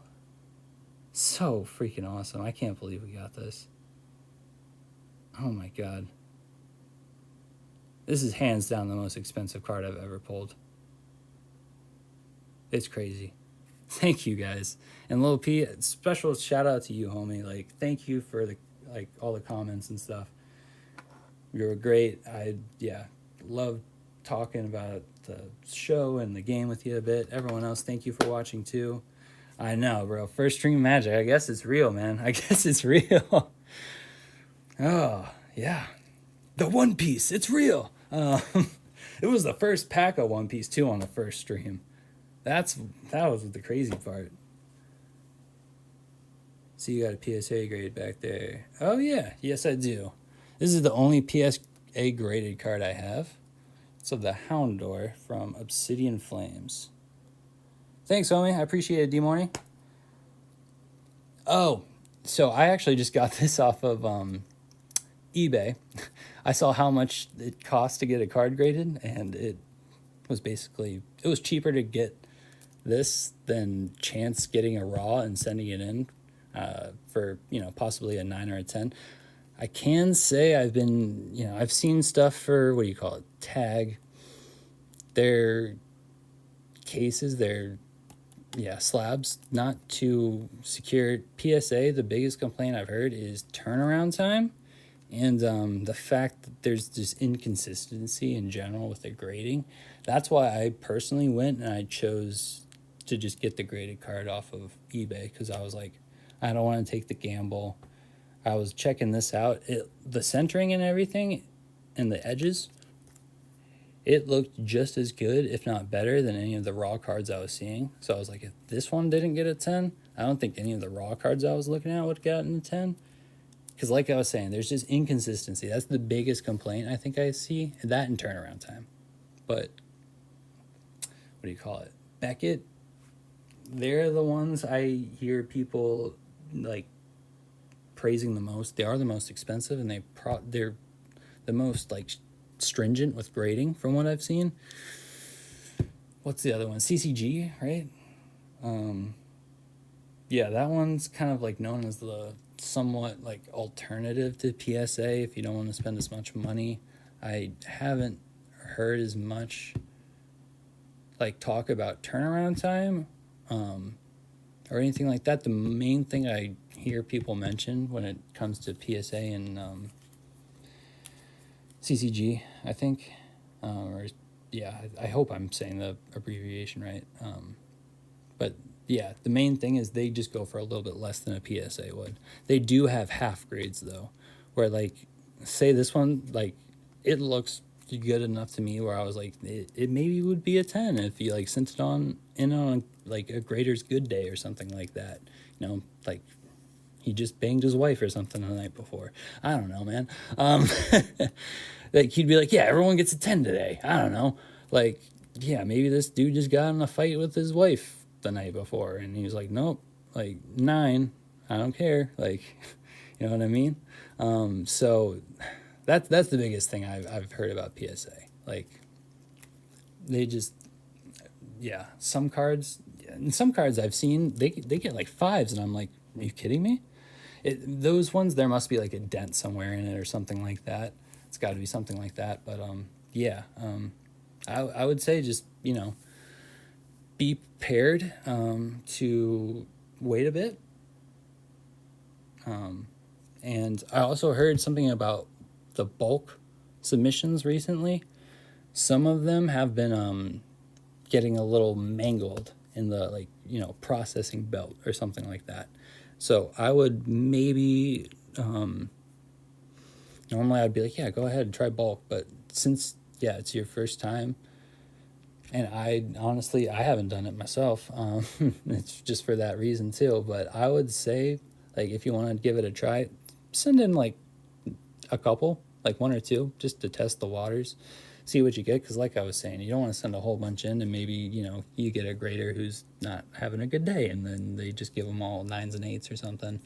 So freaking awesome. I can't believe we got this. Oh my god. This is hands down the most expensive card I've ever pulled. It's crazy. Thank you guys. And Lil P, special shout out to you, homie. Like, thank you for all the comments and stuff. You were great. I love talking about the show and the game with you a bit. Everyone else, thank you for watching too. I know, bro. First stream magic. I guess it's real, man. I guess it's real. Oh, yeah. The One Piece. It's real. It was the first pack of One Piece too on the first stream. That was the crazy part. See, you got a PSA grade back there. Oh yeah, yes I do. This is the only PSA graded card I have. It's of the Houndor from Obsidian Flames. Thanks, homie. I appreciate it, D-Morning. Oh, so I actually just got this off of eBay. I saw how much it cost to get a card graded, and it was cheaper to get this than chance getting a raw and sending it in for possibly a 9 or a 10. I can say I've seen stuff for tag. Their cases, slabs, not too secure. PSA, the biggest complaint I've heard is turnaround time. And the fact that there's this inconsistency in general with the grading. That's why I personally went and I chose to just get the graded card off of eBay, because I was like, I don't want to take the gamble. I was checking this out. The centering and everything and the edges, it looked just as good, if not better, than any of the raw cards I was seeing. So I was like, if this one didn't get a 10, I don't think any of the raw cards I was looking at would have gotten a 10. Because like I was saying, there's just inconsistency. That's the biggest complaint I think I see. That and turnaround time. But, Beckett, they're the ones I hear people, praising the most. They are the most expensive, and they're the most, stringent with grading from what I've seen. What's the other one? CCG, right? Yeah, that one's kind of, known as the somewhat alternative to PSA if you don't want to spend as much money. I haven't heard as much talk about turnaround time or anything like that. The main thing I hear people mention when it comes to PSA and CCG, I think, I hope I'm saying the abbreviation right, but yeah, the main thing is they just go for a little bit less than a PSA would. They do have half grades though, where like, say this one, like, it looks good enough to me where I was like, it maybe would be a 10 if you like sent it on like a grader's good day or something like that. Like he just banged his wife or something the night before. I don't know, man. Like he'd be like, yeah, everyone gets a 10 today. I don't know. Like, yeah, maybe this dude just got in a fight with his wife the night before and he was like, nope, like 9, I don't care. Like, you know what I mean? So that's the biggest thing I've heard about PSA. Like they just, yeah, some cards I've seen, they get like 5s and I'm like, are you kidding me? Those ones, there must be like a dent somewhere in it or something like that. It's got to be something like that. But yeah, I would say just, be prepared to wait a bit. And I also heard something about the bulk submissions recently. Some of them have been getting a little mangled in the like, processing belt or something like that. So I would maybe, normally I'd be like, yeah, go ahead and try bulk. But since, yeah, it's your first time, and I honestly, I haven't done it myself. It's just for that reason too. But I would say, like, if you want to give it a try, send in like a couple, like 1 or 2, just to test the waters, see what you get. Because like I was saying, you don't want to send a whole bunch in and maybe, you get a grader who's not having a good day and then they just give them all 9s and 8s or something.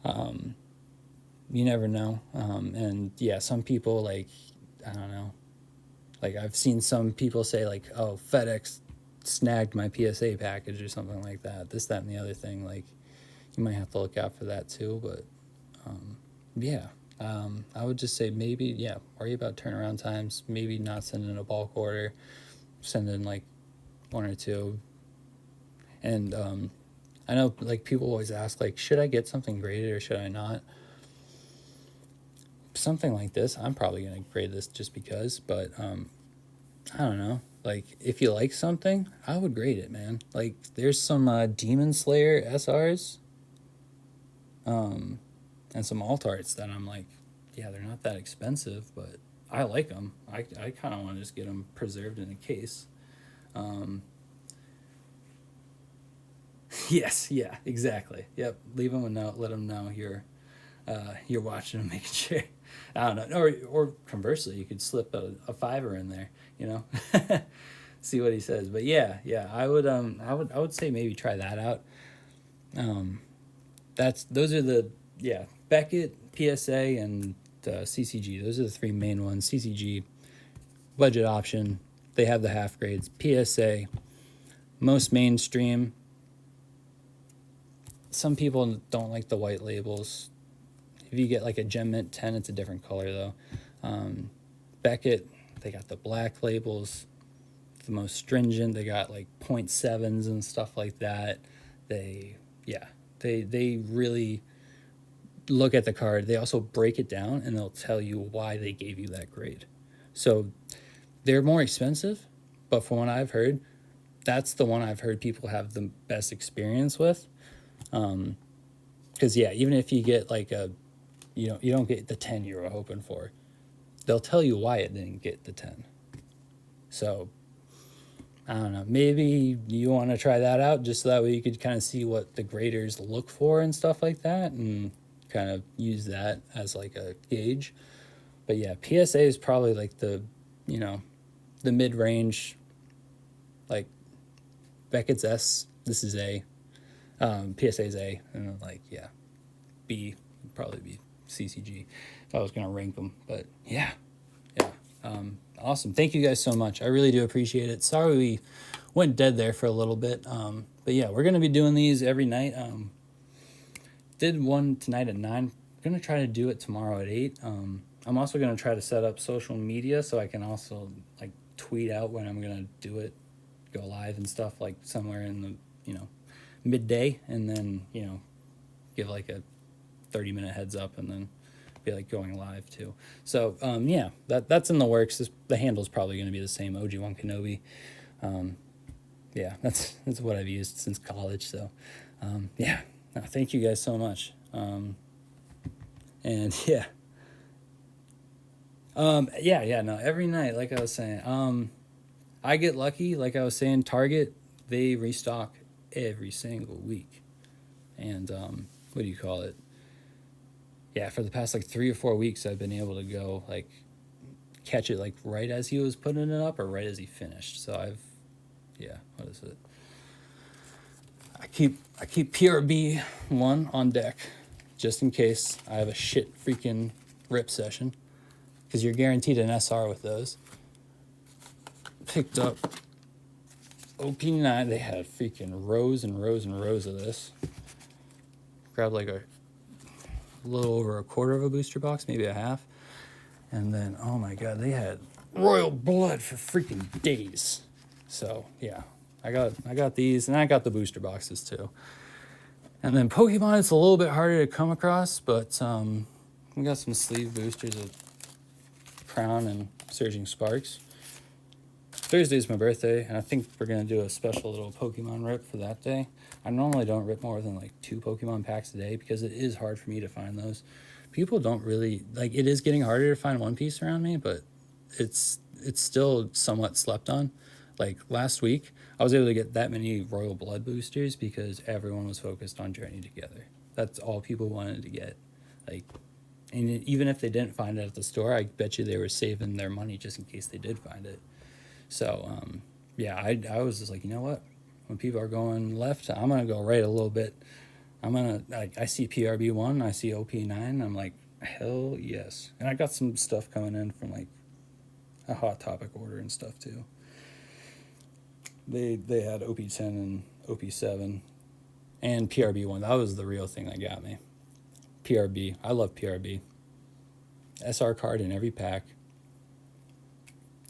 You never know. And yeah, some people, like, I don't know, like I've seen some people say like, oh, FedEx snagged my PSA package or something like that, this, that, and the other thing. Like, you might have to look out for that too. But yeah, I would just say maybe, yeah, worry about turnaround times, maybe not send in a bulk order, send in like 1 or 2. And I know like people always ask like, should I get something graded or should I not? Something like this, I'm probably going to grade this just because, but I don't know. Like, if you like something, I would grade it, man. Like, there's some Demon Slayer SRs and some alt arts that I'm like, yeah, they're not that expensive, but I like them. I kind of want to just get them preserved in a case. Yes, yeah, exactly. Yep, leave them a note, let them know you're watching and making sure. I don't know, or conversely, you could slip a 5er in there, see what he says. But yeah, I would say maybe try that out. Those are the, yeah, Beckett, PSA, and CCG. Those are the 3 main ones. CCG, budget option. They have the half grades. PSA, most mainstream. Some people don't like the white labels. If you get like a Gem Mint 10, it's a different color though. Beckett, they got the black labels, the most stringent. They got like 0.7s and stuff like that. They really look at the card. They also break it down and they'll tell you why they gave you that grade. So they're more expensive, but from what I've heard, that's the one I've heard people have the best experience with. Because yeah, even if you get like you don't get the 10 you were hoping for, they'll tell you why it didn't get the 10. So I don't know, maybe you want to try that out just so that way you could kind of see what the graders look for and stuff like that, and kind of use that as like a gauge. But yeah, PSA is probably like the mid-range. Like Beckett's S, this is A, PSA's A, and like, yeah, B would probably be CCG if I was gonna rank them. But yeah, awesome. Thank you guys so much. I really do appreciate it. Sorry we went dead there for a little bit, but yeah, we're gonna be doing these every night. Did one tonight at 9. I'm gonna try to do it tomorrow at 8. I'm also gonna try to set up social media so I can also like tweet out when I'm gonna do it, go live and stuff, like somewhere in the midday, and then give like a 30-minute heads up and then be like going live too. So yeah, that's in the works. The handle's probably going to be the same, OG1 Kenobi. yeah, that's what I've used since college. So yeah, no, thank you guys so much. And yeah. No, every night, like I was saying, I get lucky. Like I was saying, Target, they restock every single week. And what do you call it? Yeah, for the past like 3 or 4 weeks, I've been able to go like catch it like right as he was putting it up or right as he finished. So what is it? I keep PRB one on deck just in case I have a shit freaking rip session, because you're guaranteed an SR with those. Picked up OP9. They had freaking rows and rows and rows of this. Grabbed like a little over a quarter of a booster box, maybe a half. And then, oh my god, they had royal blood for freaking days. So yeah, I got these, and I got the booster boxes too. And then Pokemon, it's a little bit harder to come across, but we got some sleeve boosters of Crown and Surging Sparks. Thursday's my birthday, and I think we're going to do a special little Pokemon rip for that day. I normally don't rip more than like 2 Pokemon packs a day because it is hard for me to find those. People don't really, like, it is getting harder to find One Piece around me, but it's still somewhat slept on. Like last week, I was able to get that many Royal Blood boosters because everyone was focused on Journey Together. That's all people wanted to get. Like, and even if they didn't find it at the store, I bet you they were saving their money just in case they did find it. So, I was just like, you know what? When people are going left, I'm going to go right a little bit. I see PRB1, I see OP9, I'm like, hell yes. And I got some stuff coming in from like a Hot Topic order and stuff too. They had OP10 and OP7 and PRB1. That was the real thing that got me. PRB. I love PRB. SR card in every pack.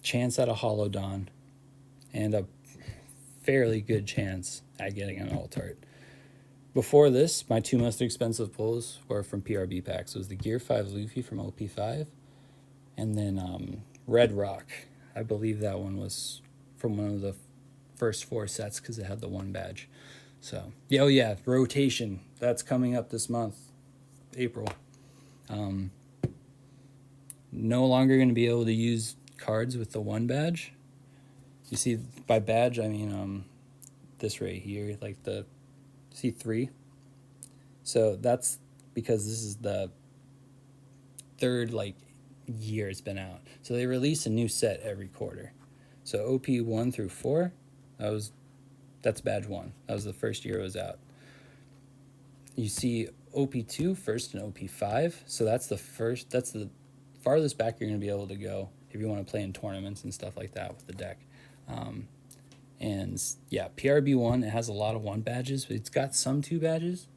Chance at a Holodon. And a fairly good chance at getting an Altart. Before this, my 2 most expensive pulls were from PRB packs. It was the Gear 5 Luffy from OP5. And then Red Rock. I believe that one was from one of the first 4 sets because it had the 1 badge. So, rotation. That's coming up this month, April. No longer going to be able to use cards with the 1 badge. You see, by badge, I mean this right here, like the C3. So that's because this is the 3rd year it's been out. So they release a new set every quarter. So OP1 through 4, that's badge 1. That was the first year it was out. You see OP2 first and OP5. So that's the farthest back you're going to be able to go if you want to play in tournaments and stuff like that with the deck. PRB1, it has a lot of 1 badges, but it's got some 2 badges.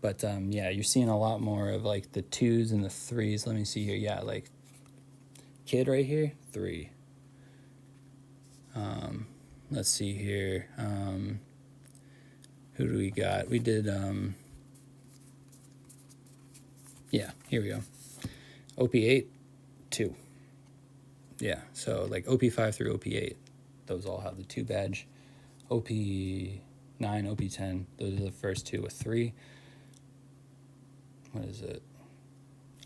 But you're seeing a lot more of like the 2s and the 3s. Let me see here. Yeah, like Kid right here, 3. Let's see here. Who do we got? We did, here we go. OP8, 2. Yeah, so like OP5 through OP8, those all have the 2 badge. OP9, OP10, those are the first 2 with 3. What is it?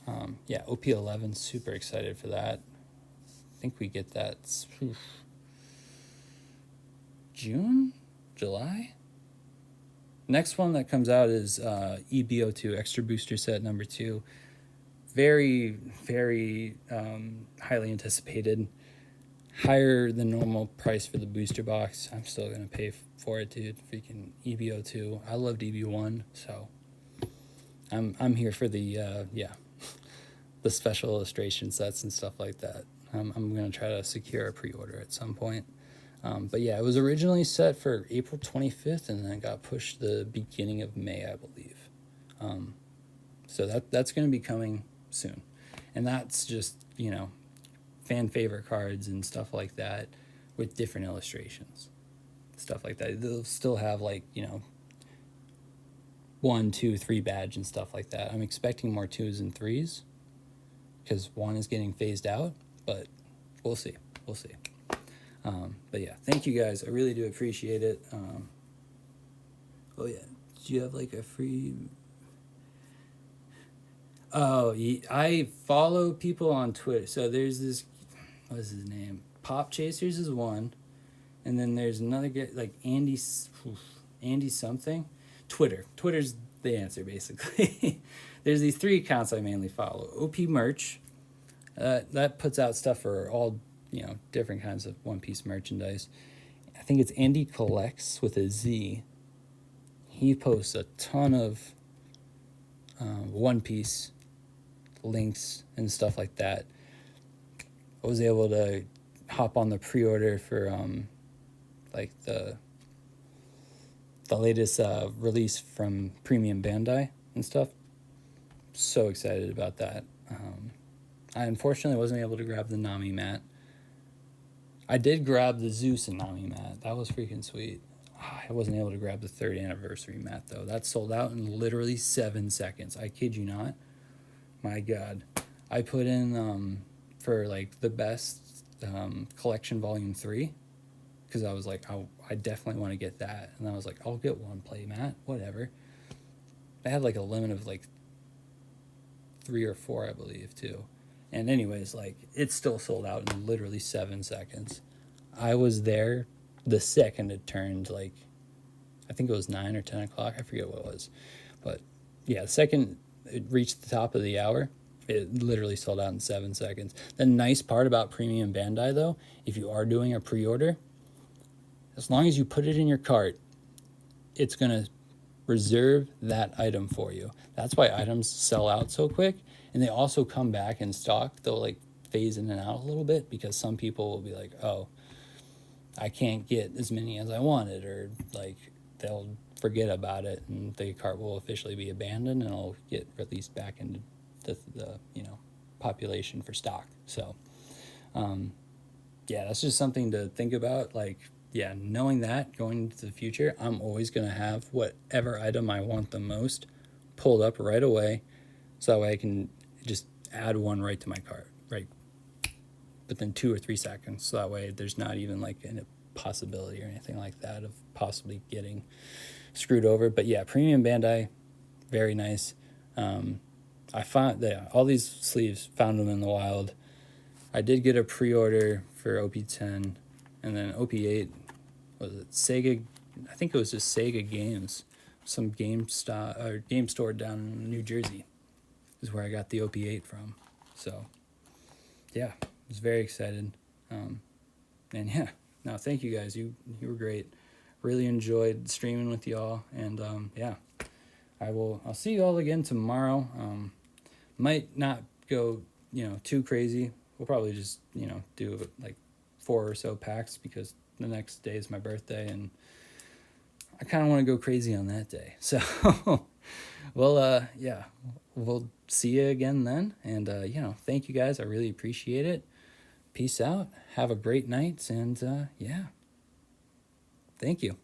OP11, super excited for that. I think we get that June? July? Next one that comes out is EBO2, Extra Booster Set number 2. Very, very highly anticipated. Higher than normal price for the booster box. I'm still going to pay for it, dude. Freaking EBO2. I loved EB1, so I'm here for the the special illustration sets and stuff like that. I'm going to try to secure a pre-order at some point. It was originally set for April 25th and then got pushed the beginning of May, I believe. So that's going to be coming soon. And that's just, fan favorite cards and stuff like that with different illustrations. Stuff like that. They'll still have 1, 2, 3 badge and stuff like that. I'm expecting more 2s and 3s because 1 is getting phased out, but we'll see. But yeah, thank you guys. I really do appreciate it. Oh yeah, do you have like a free? Oh, I follow people on Twitter. So there's this, what is his name? Pop Chasers is one, and then there's another guy like Andy something. Twitter's the answer basically. There's these three accounts I mainly follow. OP Merch, that puts out stuff for all different kinds of One Piece merchandise. I think it's Andy Collects with a Z. He posts a ton of One Piece links and stuff like that. I was able to hop on the pre-order for like the latest release from Premium Bandai and stuff. So excited about that. I unfortunately wasn't able to grab the Nami mat. I did grab the Zeus and Nami mat. That was freaking sweet. I wasn't able to grab the 3rd anniversary mat though. That sold out in literally 7 seconds. I kid you not. My God. I put in for like the best collection volume 3 because I was like, I definitely want to get that. And I was like, I'll get one play mat, whatever. I had like a limit of like 3 or 4, I believe, too. And anyways, like, it still sold out in literally 7 seconds. I was there the second it turned, like, I think it was 9 or 10 o'clock. I forget what it was. But, yeah, the second it reached the top of the hour, it literally sold out in 7 seconds. The nice part about Premium Bandai, though, if you are doing a pre-order, as long as you put it in your cart, it's going to reserve that item for you. That's why items sell out so quick. And they also come back in stock. They'll like phase in and out a little bit because some people will be like, oh, I can't get as many as I wanted, or like they'll forget about it and the cart will officially be abandoned and it'll get released back into the population for stock. So yeah, that's just something to think about. Like, yeah, knowing that going into the future, I'm always going to have whatever item I want the most pulled up right away, so that way I can just add one right to my cart, right within 2 or 3 seconds. So that way there's not even like a possibility or anything like that of possibly getting screwed over. But yeah, Premium Bandai, very nice. I found that all these sleeves, found them in the wild. I did get a pre-order for OP10, and then OP8, was it Sega? I think it was just Sega Games, some game store down in New Jersey is where I got the OP8 from. So yeah, I was very excited. And yeah, no, thank you guys. You were great. Really enjoyed streaming with y'all. And yeah, I'll see you all again tomorrow. Might not go too crazy. We'll probably just do like 4 or so packs because the next day is my birthday and I kind of want to go crazy on that day. So well, yeah, we'll see you again then. And thank you guys. I really appreciate it. Peace out. Have a great night. And yeah, thank you.